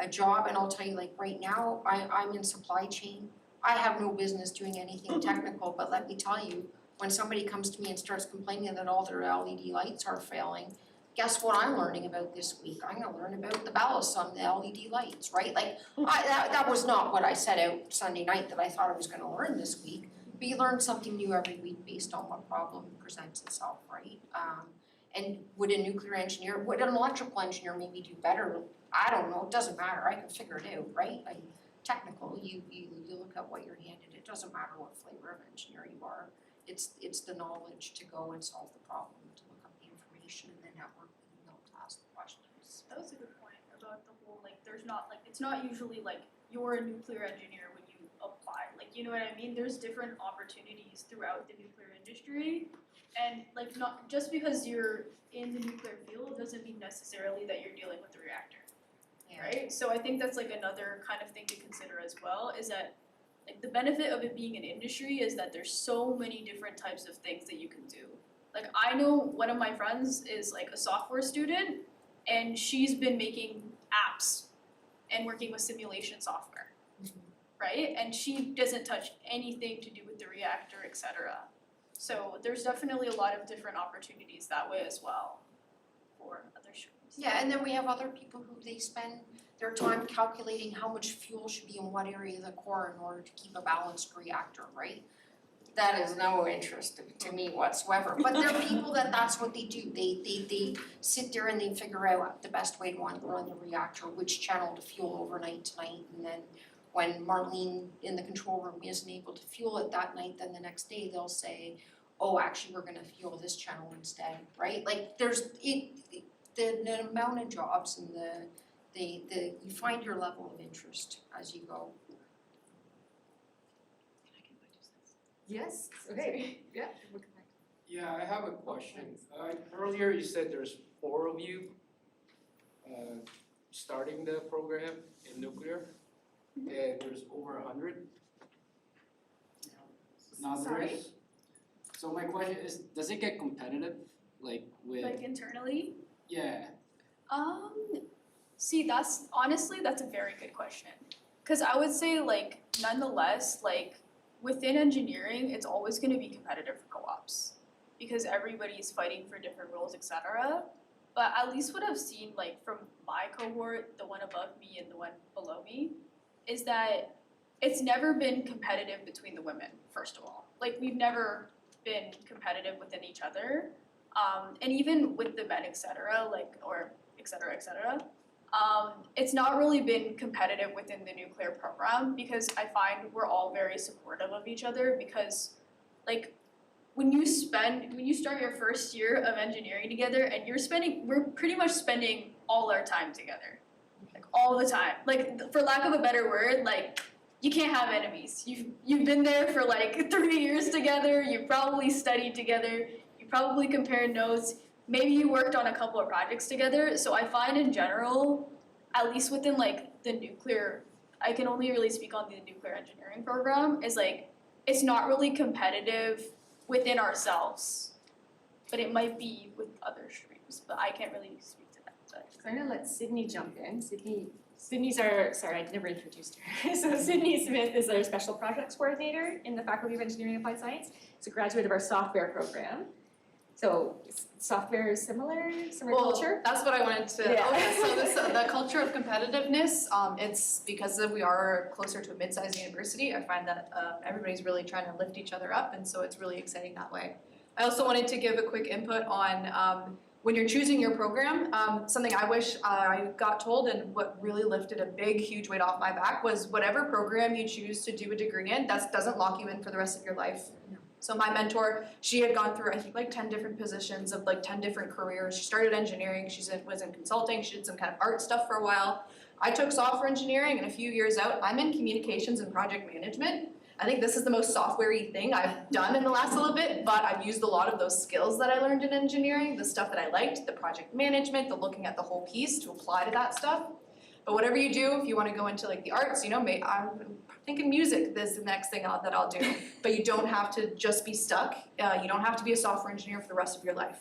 a job, and I'll tell you, like right now, I'm in supply chain. I have no business doing anything technical, but let me tell you, when somebody comes to me and starts complaining that all their LED lights are failing, guess what I'm learning about this week? I'm gonna learn about the ballast on the LED lights, right? Like, that was not what I set out Sunday night that I thought I was gonna learn this week, but you learn something new every week based on what problem presents itself, right? And would an electrical engineer maybe do better? I don't know, it doesn't matter, I can figure it out, right? Like, technical, you look at what you're handed, it doesn't matter what flavor of engineer you are. It's the knowledge to go and solve the problem, to look up the information and then network with email to ask the questions. That was a good point about the whole, like, there's not, like, it's not usually like you're a nuclear engineer when you apply, like, you know what I mean? There's different opportunities throughout the nuclear industry, and like, not just because you're in the nuclear field doesn't mean necessarily that you're dealing with the reactor, right? So I think that's like another kind of thing to consider as well, is that like the benefit of it being an industry is that there's so many different types of things that you can do. Like, I know one of my friends is like a software student, and she's been making apps and working with simulation software, right? And she doesn't touch anything to do with the reactor, etc. So there's definitely a lot of different opportunities that way as well for other streams. Yeah, and then we have other people who they spend their time calculating how much fuel should be in what area of the core in order to keep a balanced reactor, right? That is no interest to me whatsoever, but there are people that's what they do. They sit there and they figure out the best way to run the reactor, which channel to fuel overnight tonight, and then when Marlene in the control room isn't able to fuel it that night, then the next day they'll say, oh, actually, we're gonna fuel this channel instead, right? Like, there's the amount of jobs and you find your level of interest as you go. Yes, okay, yeah. Yeah, I have a question. Earlier you said there's 4 of you starting the program in nuclear, and there's over 100. Now there Sorry? is. So my question is, does it get competitive, like with? Like internally? Yeah. See, that's a very good question. 'Cause I would say, like, nonetheless, like, within engineering, it's always gonna be competitive for co-ops, because everybody's fighting for different roles, etc. But at least what I've seen, like, from my cohort, the one above me and the one below me, is that it's never been competitive between the women, first of all. Like, we've never been competitive within each other. And even with the men, etc., like, or etc., etc., it's not really been competitive within the nuclear program, because I find we're all very supportive of each other, because like when you start your first year of engineering together and we're pretty much spending all our time together, like all the time. Like, for lack of a better word, like, you can't have enemies. You've been there for like 3 years together, you've probably studied together, you probably compared notes, maybe you worked on a couple of projects together. So I find in general, at least within like the nuclear, I can only really speak on the nuclear engineering program, is like, it's not really competitive within ourselves, but it might be with other streams, but I can't really speak to that. But So I'm gonna let Sydney jump in. Sydney's our, sorry, I never introduced her. So Sydney Smith is our special projects coordinator in the Faculty of Engineering and Applied Science. She's a graduate of our software program. So software is similar Well, culture? that's what I wanted to, Yeah. so the culture of competitiveness, it's because we are closer to a mid-sized university, I find that everybody's really trying to lift each other up, and so it's really exciting that way. I also wanted to give a quick input on when you're choosing your program, something I wish I got told and what really lifted a big, huge weight off my back was whatever program you choose to do a degree in, that doesn't lock you in for the rest of your life. So my mentor, she had gone through, I think, like 10 different positions of like 10 different careers. She started engineering, was in consulting, she did some kind of art stuff for a while. I took software engineering, and a few years out, I'm in communications and project management. I think this is the most software-y thing I've done in the last little bit, but I've used a lot of those skills that I learned in engineering, the stuff that I liked, the project management, the looking at the whole piece to apply to that stuff. But whatever you do, if you want to go into like the arts, you know, I'm thinking music is the next thing that I'll do. But you don't have to just be stuck. You don't have to be a software engineer for the rest of your life.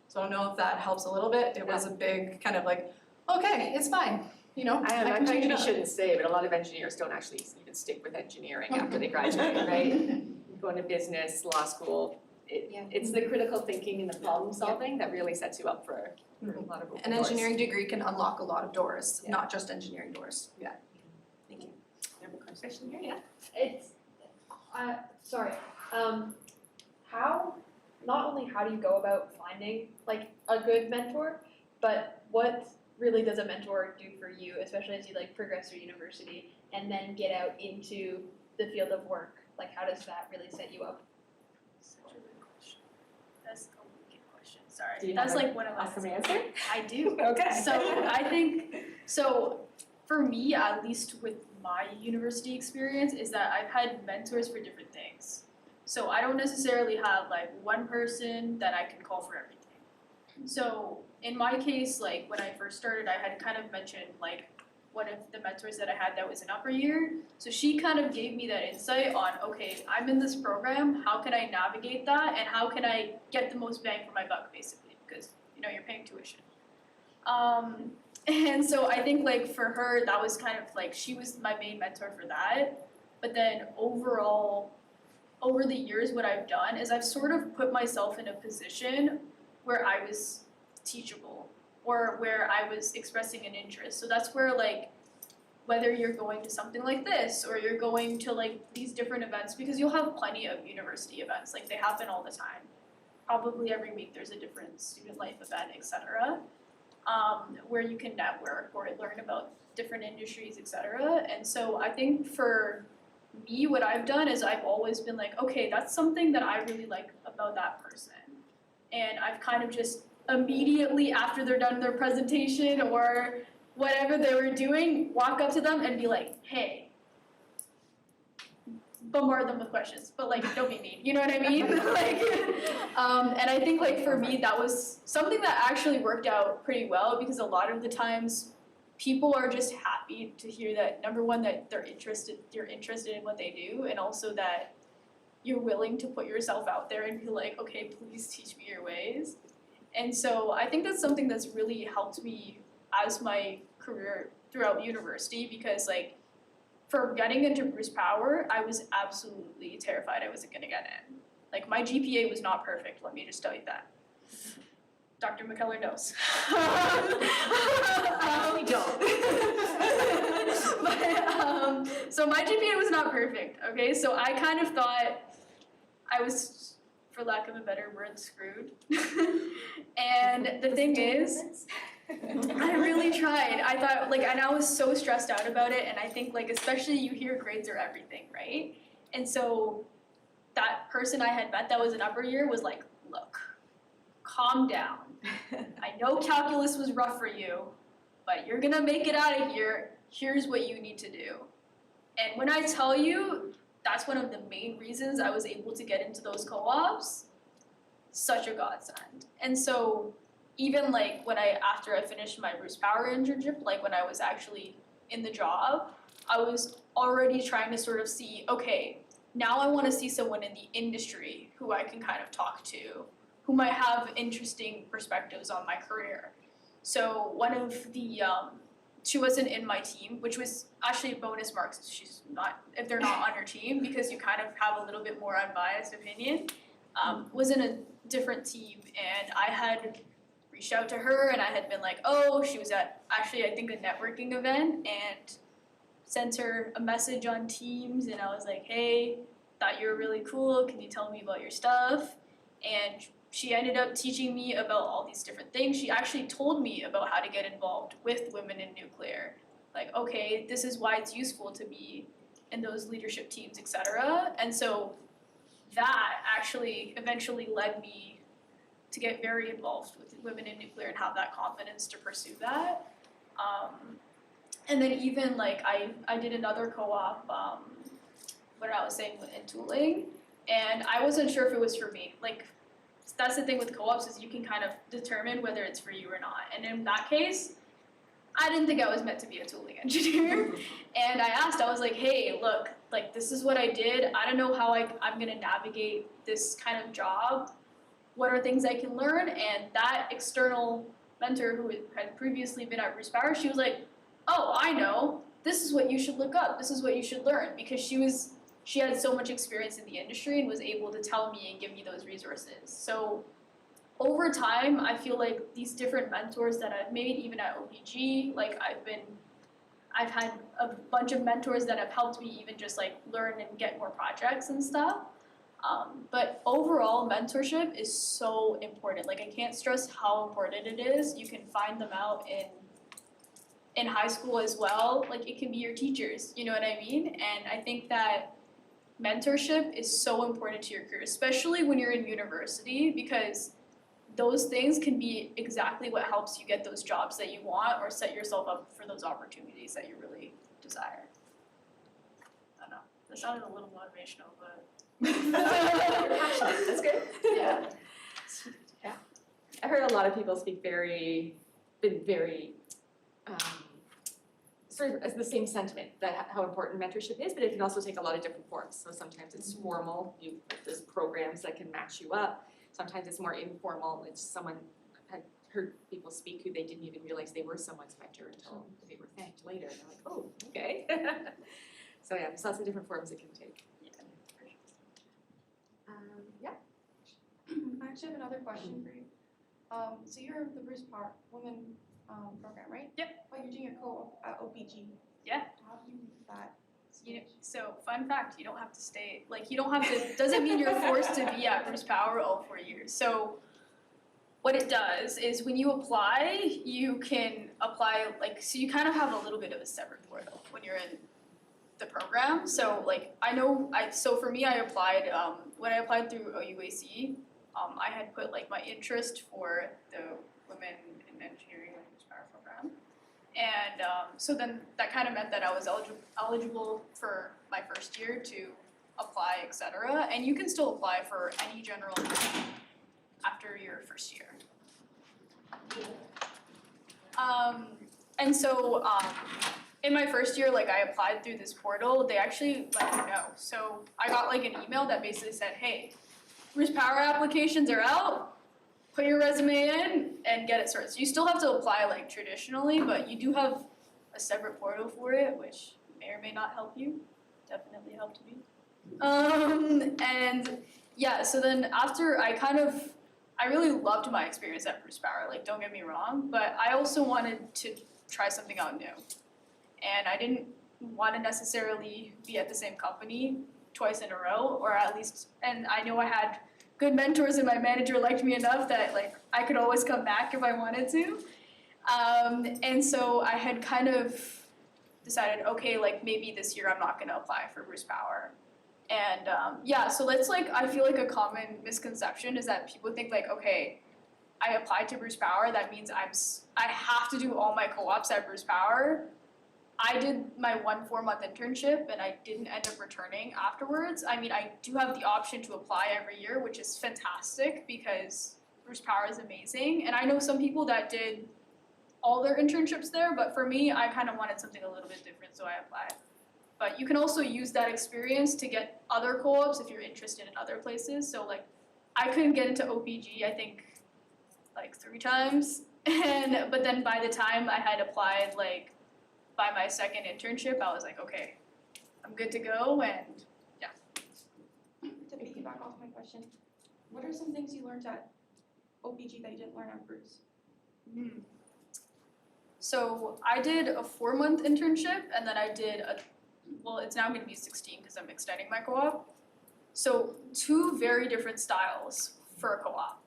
So I don't know if that helps a little bit. It was a big kind of like, okay, it's fine. You know, I can change it probably up. shouldn't say, but a lot of engineers don't actually even stick with engineering after they graduate, right? Go into business, law school. It's the critical thinking and the problem solving that really sets you up for a lot of open An doors. engineering degree can unlock a lot of doors, Yeah. not just engineering doors. Thank you. You have a question here? Yeah. It's, sorry, how, not only how do you go about finding like a good mentor, but what really does a mentor do for you, especially as you like progress through university and then get out into the field of work? Like how does that really set you up? Such a good question. That's a wicked question, Do sorry. you That's have like one of my. Awesome answer? I do. Okay. So I think, so for me, at least with my university experience, is that I've had mentors for different things. So I don't necessarily have like one person that I can call for everything. So in my case, like when I first started, I had kind of mentioned like one of the mentors that I had that was an upper year. So she kind of gave me that insight on, okay, I'm in this program, how can I navigate that and how can I get the most bang for my buck basically, because you know, you're paying tuition. And so I think like for her, that was kind of like, she was my main mentor for that. But then overall, over the years, what I've done is I've sort of put myself in a position where I was teachable or where I was expressing an interest. So that's where like, whether you're going to something like this or you're going to like these different events, because you'll have plenty of university events, like they happen all the time. Probably every week there's a different student life event, etc. Where you can network or learn about different industries, etc. And so I think for me, what I've done is I've always been like, okay, that's something that I really like about that person. And I've kind of just immediately after they're done their presentation or whatever they were doing, walk up to them and be like, hey, bombard them with questions, but like, don't be mean, you know what I mean? Like, and I think like for me, that was something that actually worked out pretty well because a lot of the times people are just happy to hear that, number one, that you're interested in what they do, and also that you're willing to put yourself out there and be like, okay, please teach me your ways. And so I think that's something that's really helped me as my career throughout university, because like for getting into Bruce Power, I was absolutely terrified I wasn't gonna get in. Like my GPA was not perfect, let me just tell you that. Dr. McKellar knows. We don't. But, so my GPA was not perfect, okay? So I kind of thought I was, for lack of a better word, screwed. And the thing is, I really tried. I thought, like, and I was so stressed out about it, and I think, like, especially you hear grades are everything, right? And so that person I had met that was an upper year was like, look, calm down. I know calculus was rough for you, but you're gonna make it out of here. Here's what you need to do. And when I tell you, that's one of the main reasons I was able to get into those co-ops, such a godsend. And so even like after I finished my Bruce Power internship, like when I was actually in the job, I was already trying to sort of see, okay, now I wanna see someone in the industry who I can kind of talk to, who might have interesting perspectives on my career. So one of the, she wasn't in my team, which was actually bonus marks if they're not on your team, because you kind of have a little bit more unbiased opinion, was in different team, and I had reached out to her and I had been like, oh, she was at actually I think a networking event, and sent her a message on Teams, and I was like, hey, thought you were really cool, can you tell me about your stuff? And she ended up teaching me about all these different things. She actually told me about how to get involved with women in nuclear. Like, okay, this is why it's useful to be in those leadership teams, etc. And so that actually eventually led me to get very involved with women in nuclear and have that confidence to pursue that. And then even like I did another co-op when I was saying in tooling, and I wasn't sure if it was for me. Like, that's the thing with co-ops, is you can kind of determine whether it's for you or not. And in that case, I didn't think I was meant to be a tooling engineer. And I asked, I was like, hey, look, like this is what I did. I don't know how I'm gonna navigate this kind of job. What are things I can learn? And that external mentor who had previously been at Bruce Power, she was like, oh, I know. This is what you should look up. This is what you should learn, because she had so much experience in the industry and was able to tell me and give me those resources. So over time, I feel like these different mentors that I've made, even at OPG, like I've had a bunch of mentors that have helped me even just like learn and get more projects and stuff. But overall, mentorship is so important. Like, I can't stress how important it is. You can find them out in high school as well. Like, it can be your teachers, you know what I mean? And I think that mentorship is so important to your career, especially when you're in university, because those things can be exactly what helps you get those jobs that you want or set yourself up for those opportunities that you really desire. I don't know, that sounded a little motivational, but You're passionate, that's good. yeah. I heard a lot of people speak been very, sort of as the same sentiment, that how important mentorship is, but it can also take a lot of different forms. So sometimes it's formal, there's programs that can match you up. Sometimes it's more informal, it's someone, I've had heard people speak who they didn't even realize they were someone's mentor until they were thanked later, and they're like, oh, okay. So yeah, there's lots of different forms it can take. Yeah. I actually have another question for you. So you're the Bruce Power Women program, right? Yep. But you're doing a co-op at OPG. Yeah. How do you make that? So fun fact, you don't have to stay, like you don't have to, doesn't mean you're forced to be at Bruce Power all 4 years. So what it does is when you apply, you can apply, like, so you kind of have a little bit of a separate portal when you're in the program. So like, so for me, I applied, when I applied through OUAC, I had put like my interest for the Women in Engineering and Bruce Power program. And so then that kind of meant that I was eligible for my first year to apply, etc. And you can still apply for any general after your first year. And so in my first year, like I applied through this portal, they actually let me know. So I got like an email that basically said, hey, Bruce Power applications are out. Put your resume in and get it sorted. So you still have to apply like traditionally, but you do have a separate portal for it, which may or may not help you. Definitely helped me. And yeah, so then after I really loved my experience at Bruce Power, like don't get me wrong, but I also wanted to try something out new. And I didn't want to necessarily be at the same company twice in a row, or at least, and I know I had good mentors and my manager liked me enough that like I could always come back if I wanted to. And so I had kind of decided, okay, like maybe this year I'm not gonna apply for Bruce Power. And yeah, so that's like, I feel like a common misconception is that people think like, okay, I applied to Bruce Power, that means I have to do all my co-ops at Bruce Power. I did my 1 4-month internship and I didn't end up returning afterwards. I mean, I do have the option to apply every year, which is fantastic because Bruce Power is amazing. And I know some people that did all their internships there, but for me, I kind of wanted something a little bit different, so I applied. But you can also use that experience to get other co-ops if you're interested in other places. So like, I couldn't get into OPG, I think, like 3 times. But then by the time I had applied, like, by my second internship, I was like, okay, I'm good to go, and yeah. To piggyback off my question, what are some things you learned at OPG that you didn't learn at Bruce? So I did a 4-month internship and then I did it's now gonna be 16 because I'm extending my co-op. So 2 very different styles for a co-op.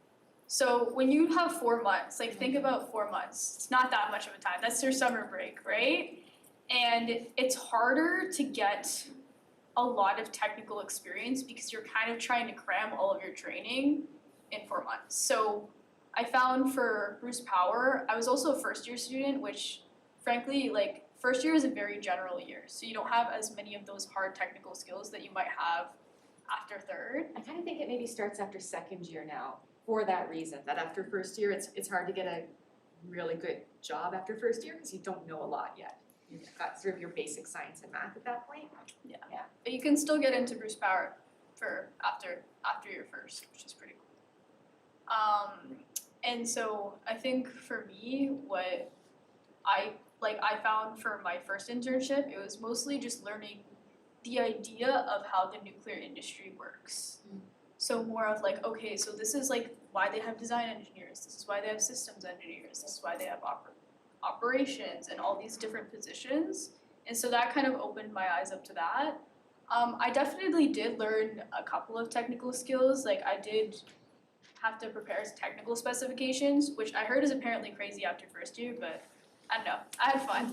So when you have 4 months, like think about 4 months, it's not that much of a time, that's your summer break, right? And it's harder to get a lot of technical experience because you're kind of trying to cram all of your training in 4 months. So I found for Bruce Power, I was also a first year student, which frankly, like first year is a very general year. So you don't have as many of those hard technical skills that you might have after third. I kind of think it maybe starts after second year now, for that reason, that after first year, it's hard to get a really good job after first year because you don't know a lot yet. You've got sort of your basic science and math at that point. But you can still get into Bruce Power for after your first, which is pretty cool. And so I think for me, what I found for my first internship, it was mostly just learning the idea of how the nuclear industry works. So more of like, okay, so this is like why they have design engineers, this is why they have systems engineers, this is why they have operations and all these different positions. And so that kind of opened my eyes up to that. I definitely did learn a couple of technical skills. Like I did have to prepare technical specifications, which I heard is apparently crazy after first year, but I don't know, I had fun.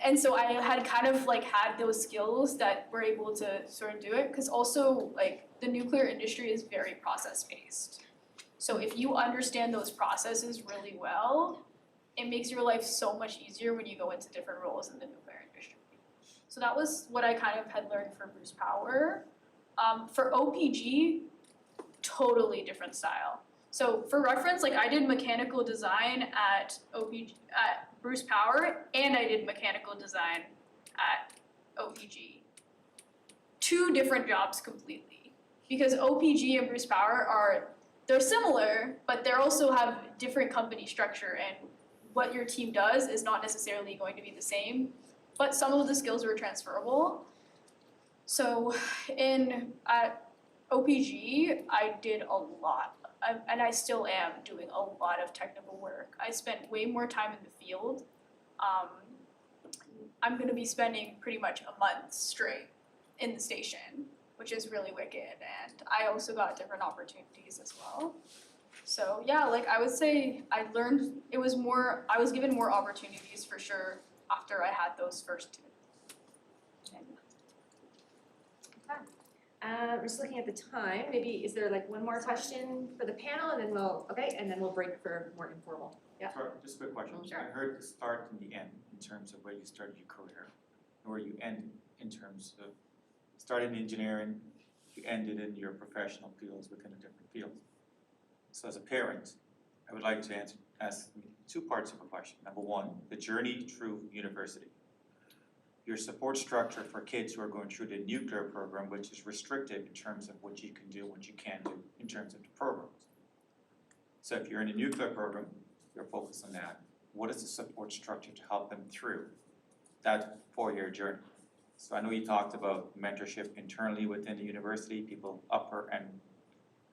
And so I had kind of like had those skills that were able to sort of do it, because also like the nuclear industry is very process based. So if you understand those processes really well, it makes your life so much easier when you go into different roles in the nuclear industry. So that was what I kind of had learned for Bruce Power. For OPG, totally different style. So for reference, like I did mechanical design at Bruce Power, and I did mechanical design at OPG. 2 different jobs completely. Because OPG and Bruce Power they're similar, but they also have different company structure, and what your team does is not necessarily going to be the same, but some of the skills were transferable. So at OPG, I did a lot, and I still am doing a lot of technical work. I spent way more time in the field. I'm gonna be spending pretty much a month straight in the station, which is really wicked, and I also got different opportunities as well. So yeah, like I would say I was given more opportunities for sure after I had those first 2. We're just looking at the time, maybe is there like one more question for the panel and then we'll break for more informal. Yeah. Sorry, just a quick question. Sure. I heard the start and the end in terms of where you started your career, and where you end in terms of started in engineering, you ended in your professional fields within a different field. So as a parent, I would like to ask 2 parts of a question. Number 1, the journey through university. Your support structure for kids who are going through the nuclear program, which is restrictive in terms of what you can do, what you can't do in terms of the programs. So if you're in a nuclear program, you're focused on that. What is the support structure to help them through that 4-year journey? So I know you talked about mentorship internally within the university, people upper and,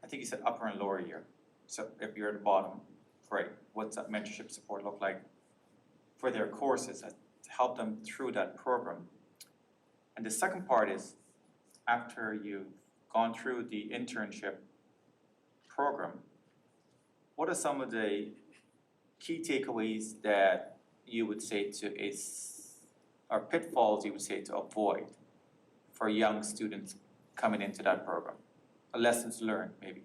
I think you said upper and lower year. So if you're at the bottom, great. What's that mentorship support look like for their courses to help them through that program? And the second part is, after you've gone through the internship program, what are some of the key takeaways that you would say or pitfalls you would say to avoid for young students coming into that program? Lessons learned, maybe.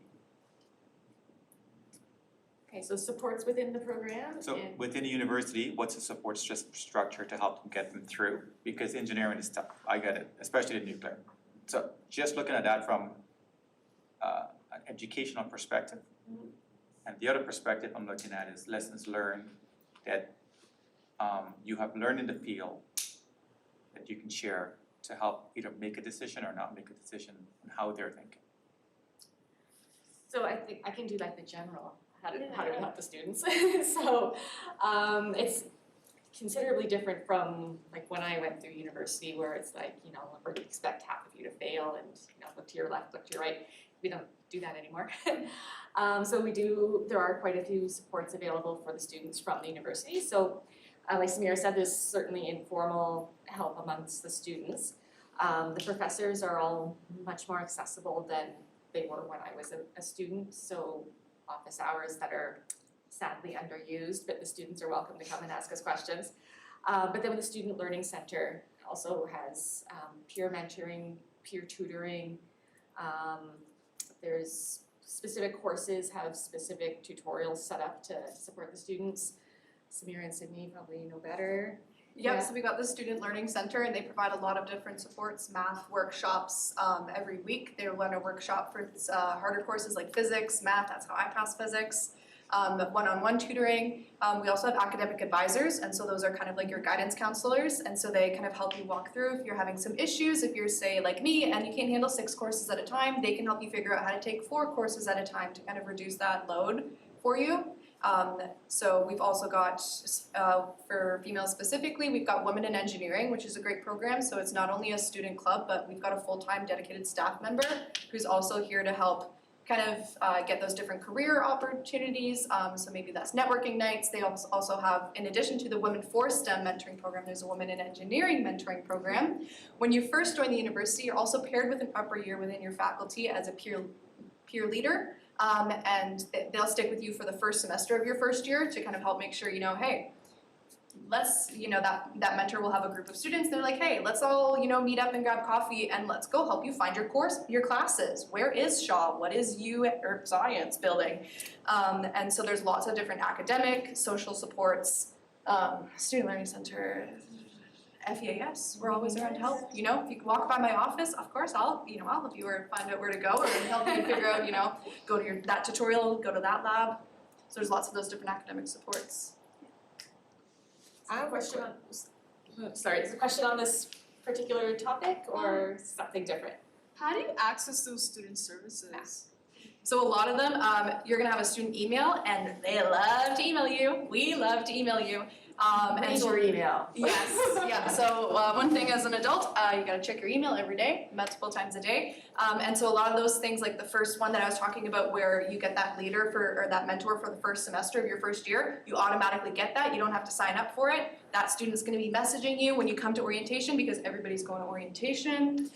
Okay, so supports within the program. So within the university, what's the support structure to help them get them through? Because engineering is tough, I get it, especially the nuclear. So just looking at that from an educational perspective. And the other perspective I'm looking at is lessons learned that you have learned in the field that you can share to help either make a decision or not make a decision on how they're thinking. So I think I can do like the general, how do we help the students? So it's considerably different from like when I went through university, where it's like, we expect half of you to fail and look to your left, look to your right. we don't do that anymore. There are quite a few supports available for the students from the university. So like Samira said, there's certainly informal help amongst the students. The professors are all much more accessible than they were when I was a student, so office hours that are sadly underused, but the students are welcome to come and ask us questions. But then the Student Learning Center also has peer mentoring, peer tutoring. There's specific courses have specific tutorials set up to support the students. Samira and Sydney probably know better. Yep, Yeah. so we got the Student Learning Center and they provide a lot of different supports, math workshops every week. They run a workshop for harder courses like physics, math, that's how I pass physics. One-on-one tutoring. We also have academic advisors, and so those are kind of like your guidance counselors, and so they kind of help you walk through if you're having some issues, if you're say like me and you can't handle 6 courses at a time, they can help you figure out how to take 4 courses at a time to kind of reduce that load for you. So we've also got, for females specifically, we've got Women in Engineering, which is a great program, so it's not only a student club, but we've got a full-time dedicated staff member who's also here to help kind of get those different career opportunities, so maybe that's networking nights. They also have, in addition to the Women for STEM mentoring program, there's a Women in Engineering mentoring program. When you first join the university, you're also paired with an upper year within your faculty as a peer leader, and they'll stick with you for the first semester of your first year to kind of help make sure, you know, hey, let's, you know, that mentor will have a group of students, they're like, hey, let's all, you know, meet up and grab coffee and let's go help you find your classes. Where is Shaw? What is Earth Science building? And so there's lots of different academic, social supports, Student Learning Center, FEAS, we're always around to help. You know, if you can walk by my office, of course, I'll help you or find out where to go or help you figure out, you know, go to that tutorial, go to that lab. So there's lots of those different academic supports. I have a question on, sorry, is a question on this particular topic or something different? How do you access those student services? So a lot of them, you're gonna have a student email and they love to email you. We love to email you. What is your email? Yes, yeah, so one thing as an adult, you gotta check your email every day, multiple times a day. And so a lot of those things, like the first one that I was talking about where you get that leader or that mentor for the first semester of your first year, you automatically get that, you don't have to sign up for it. That student's gonna be messaging you when you come to orientation because everybody's going to orientation.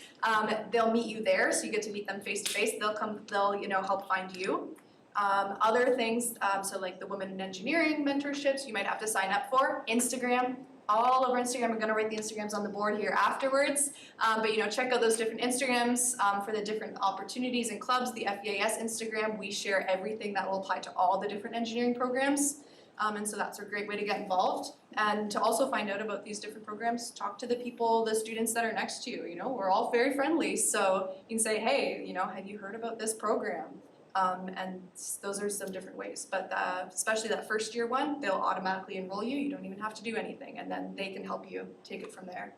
They'll meet you there, so you get to meet them face to face, they'll you know, help find you. Other things, so like the Women in Engineering mentorships, you might have to sign up for. Instagram, all over Instagram, I'm gonna write the Instagrams on the board here afterwards. But you know, check out those different Instagrams for the different opportunities and clubs. The FEAS Instagram, we share everything that will apply to all the different engineering programs. And so that's a great way to get involved. And to also find out about these different programs, talk to the people, the students that are next to you. You know, we're all very friendly, so you can say, hey, you know, have you heard about this program? And those are some different ways, but especially that first year one, they'll automatically enroll you, you don't even have to do anything, and then they can help you take it from there.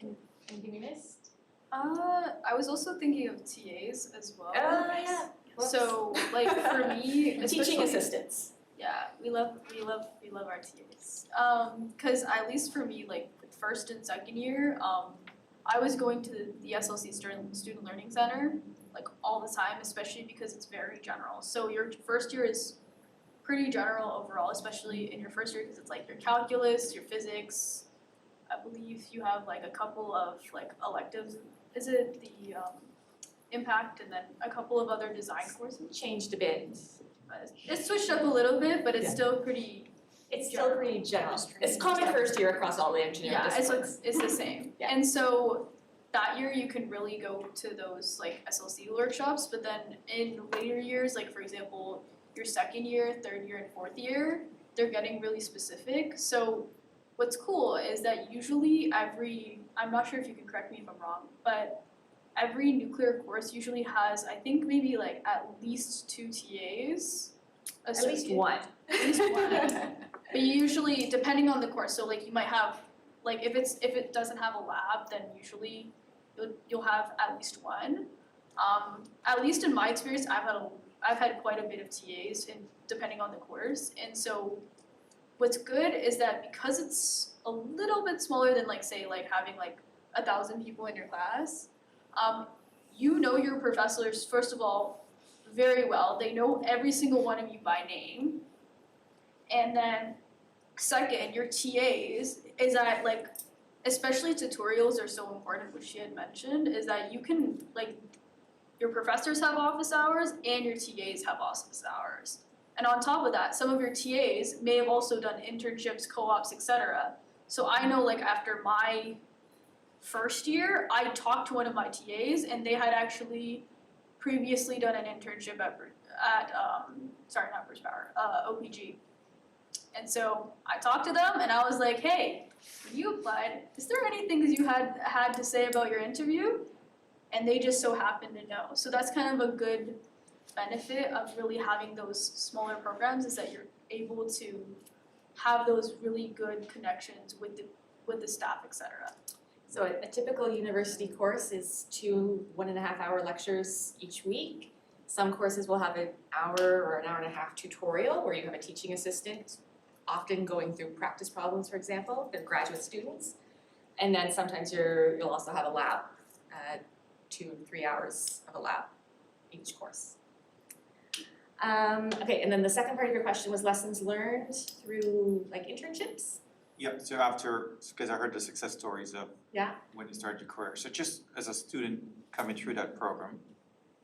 Anything you missed? I was also thinking of TAs as well. Yeah. So like for me, Teaching especially- assistants. Yeah, we love our TAs. Cause at least for me, like first and second year, I was going to the SLC Student Learning Center like all the time, especially because it's very general. So your first year is pretty general overall, especially in your first year because it's like your calculus, your physics. I believe you have like a couple of like electives. Is it the impact and then a couple of other design courses? Changed a bit. It's switched up a little bit, but it's Yeah. still pretty. It's still pretty general. It's common first year across all the engineering Yeah, disciplines. it's the same. Yeah. And so that year you can really go to those like SLC workshops, but then in later years, like for example, your second year, third year, and fourth year, they're getting really specific. So what's cool is that usually I'm not sure if you can correct me if I'm wrong, but every nuclear course usually has, I think maybe like at least 2 TAs. At least one. At least one. But usually, depending on the course, so like you might have, like if it doesn't have a lab, then usually you'll have at least one. At least in my experience, I've had quite a bit of TAs depending on the course, and so what's good is that because it's a little bit smaller than like say like having like 1,000 people in your class, you know your professors, first of all, very well. They know every single one of you by name. And then second, your TAs is that like, especially tutorials are so important, which she had mentioned, is that you can like, your professors have office hours and your TAs have office hours. And on top of that, some of your TAs may have also done internships, co-ops, etc. So I know like after my first year, I talked to one of my TAs and they had actually previously done an internship at not Bruce Power, OPG. And so I talked to them and I was like, hey, when you applied, is there any things you had to say about your interview? And they just so happened to know. So that's kind of a good benefit of really having those smaller programs, is that you're able to have those really good connections with the staff, etc. So a typical university course is 2 1.5-hour lectures each week. Some courses will have an hour or an hour and a half tutorial where you have a teaching assistant, often going through practice problems, for example, for graduate students. And then sometimes you'll also have a lab, 2 to 3 hours of a lab each course. Okay, and then the second part of your question was lessons learned through like internships? Yeah, so after, because I heard the success stories of Yeah. when you started your career. So just as a student coming through that program,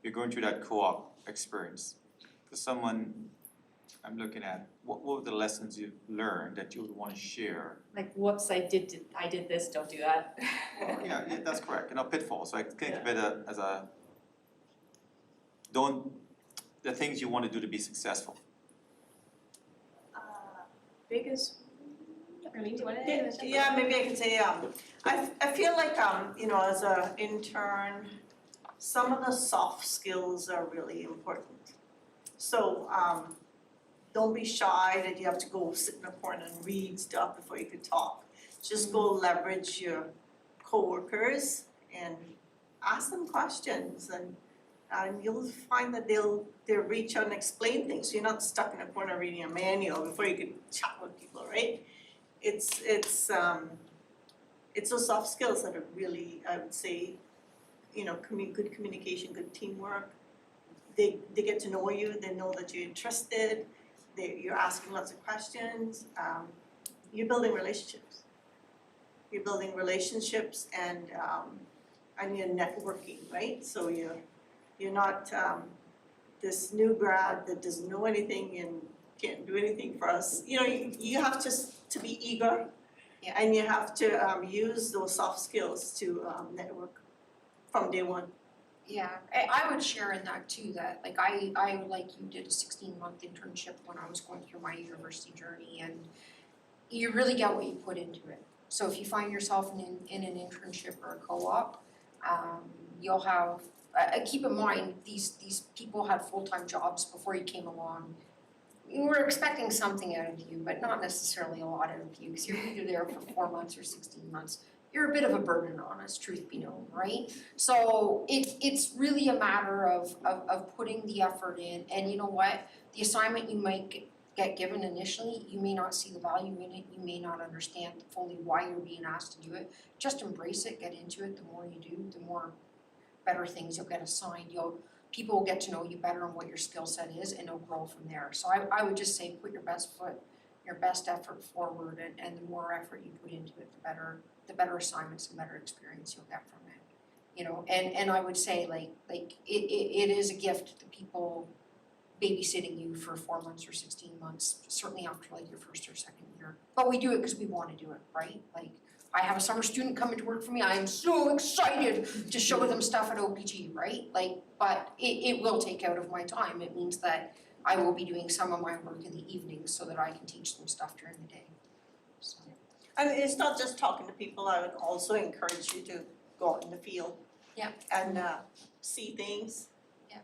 you're going through that co-op experience. For someone I'm looking at, what were the lessons you've learned that you would want to share? Like, whoops, I did this, don't do that. Yeah, that's correct. Pitfalls. So I think of it as the things you want to do to be successful. Biggest. Arlene, do you want to? Yeah, maybe I could say, I feel like, as an intern, some of the soft skills are really important. So, don't be shy that you have to go sit in a corner and read stuff before you could talk. Just go leverage your coworkers and ask them questions, and you'll find that they'll reach out and explain things. So you're not stuck in a corner reading a manual before you can chat with people, right? It's those soft skills that are really, I would say, good communication, good teamwork. They get to know you, they know that you're interested, you're asking lots of questions, you're building relationships. You're building relationships and you're networking, right? So you're not this new grad that doesn't know anything and can't do anything for us. You have to be eager, Yeah. and you have to use those soft skills to network from day one. Yeah, I would share in that too, that like I like you did a 16-month internship when I was going through my university journey, and you really get what you put into it. So if you find yourself in an internship or a co-op, you'll have, keep in mind, these people had full-time jobs before you came along. We were expecting something out of you, but not necessarily a lot out of you, because you're either there for 4 months or 16 months. You're a bit of a burden on us, truth be known, right? So it's really a matter of putting the effort in, and you know what? The assignment you might get given initially, you may not see the value in it, you may not understand fully why you're being asked to do it. Just embrace it, get into it. The more you do, the more better things you'll get assigned. People will get to know you better and what your skill set is, and it'll grow from there. So I would just say put your best foot, your best effort forward, and the more effort you put into it, the better assignments and better experience you'll get from it. And I would say like it is a gift to people babysitting you for 4 months or 16 months, certainly after like your first or second year. But we do it because we want to do it, right? Like I have a summer student coming to work for me, I am so excited to show them stuff at OPG, right? But it will take out of my time. It means that I will be doing some of my work in the evenings so that I can teach them stuff during the day. So. And it's not just talking to people, I would also encourage you to go out in the field. Yeah. And see things. Yeah.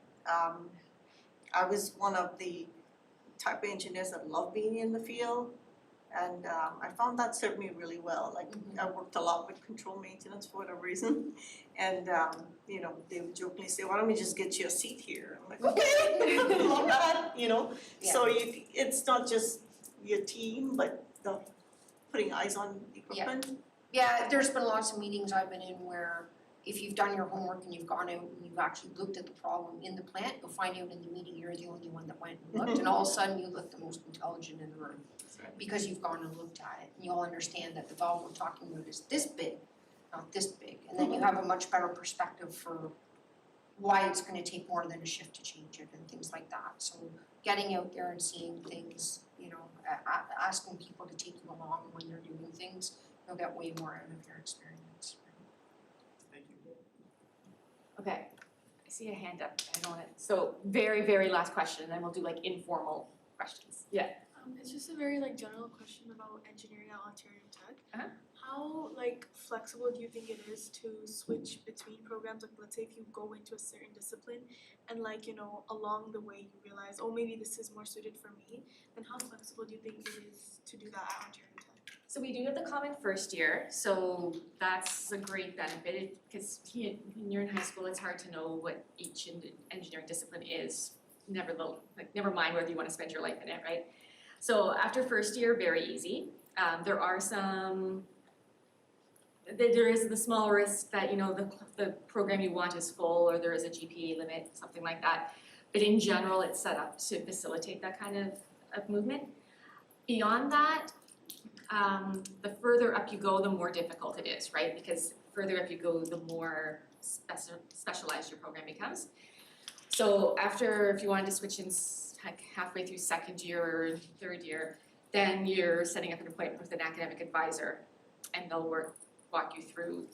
I was one of the type of engineers that love being in the field, and I found that served me really well. Like I worked a lot with control maintenance for whatever reason, and they would jokingly say, "Why don't we just get you a seat here?" I'm like, "Okay, love that," Yeah. So it's not just your team, but the putting eyes on equipment. Yeah, there's been lots of meetings I've been in where if you've done your homework and you've gone out and you've actually looked at the problem in the plant, you'll find out in the meeting you're the only one that went and looked, and all of a sudden you look the most intelligent in the room. Because you've gone and looked at it, and you'll understand that the valve we're talking about is this big, not this big, and then you have a much better perspective for why it's gonna take more than a shift to change it and things like that. So getting out there and seeing things, you know, asking people to take you along when you're doing things, you'll get way more out of your experience. Thank you. Okay, I see a hand up, I don't want to, so very, very last question, and then we'll do like informal questions. Yeah. It's just a very like general question about engineering at Ontario Tech. Uh-huh. How like flexible do you think it is to switch between programs? Like let's say if you go into a certain discipline and like, you know, along the way you realize, oh maybe this is more suited for me, then how flexible do you think it is to do that at Ontario Tech? So we do have the common first year, so that's a great benefit, because when you're in high school, it's hard to know what each engineering discipline is, never mind whether you want to spend your life in it, right? So after first year, very easy. There are there is the small risk that, you know, the program you want is full, or there is a GPA limit, something like that. But in general, it's set up to facilitate that kind of movement. Beyond that, the further up you go, the more difficult it is, right? Because further up you go, the more specialized your program becomes. So after, if you wanted to switch in like halfway through second year or third year, then you're setting up an appointment with an academic advisor, and they'll walk you through.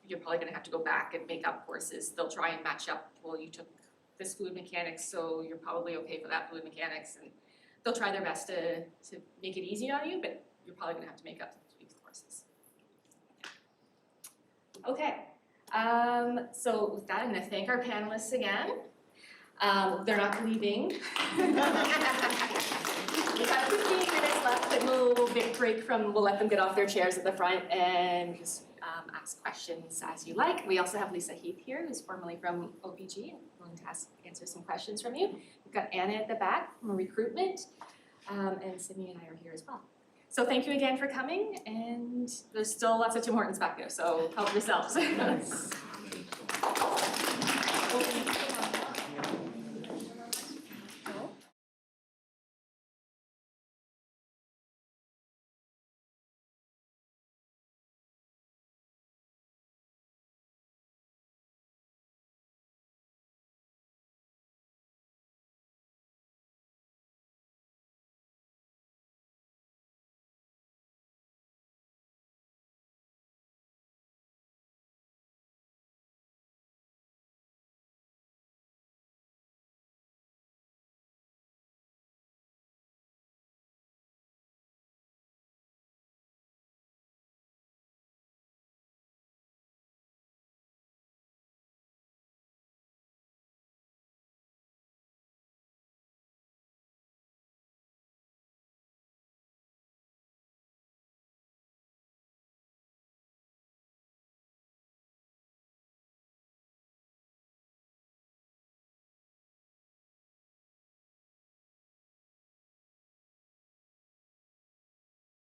You're probably gonna have to go back and make up courses. They'll try and match up, well, you took this fluid mechanics, so you're probably okay for that fluid mechanics, and they'll try their best to make it easy on you, but you're probably gonna have to make up these courses. Okay, so with that, I'm gonna thank our panelists again. They're not leaving. We've got 15 minutes left, but we'll let them get off their chairs at the front and just ask questions as you like. We also have Lisa Heath here, who's formerly from OPG, willing to answer some questions from you. We've got Anna at the back from recruitment, and Sydney and I are here as well. So thank you again for coming, and there's still lots of Tim Hortons back there, so help yourselves.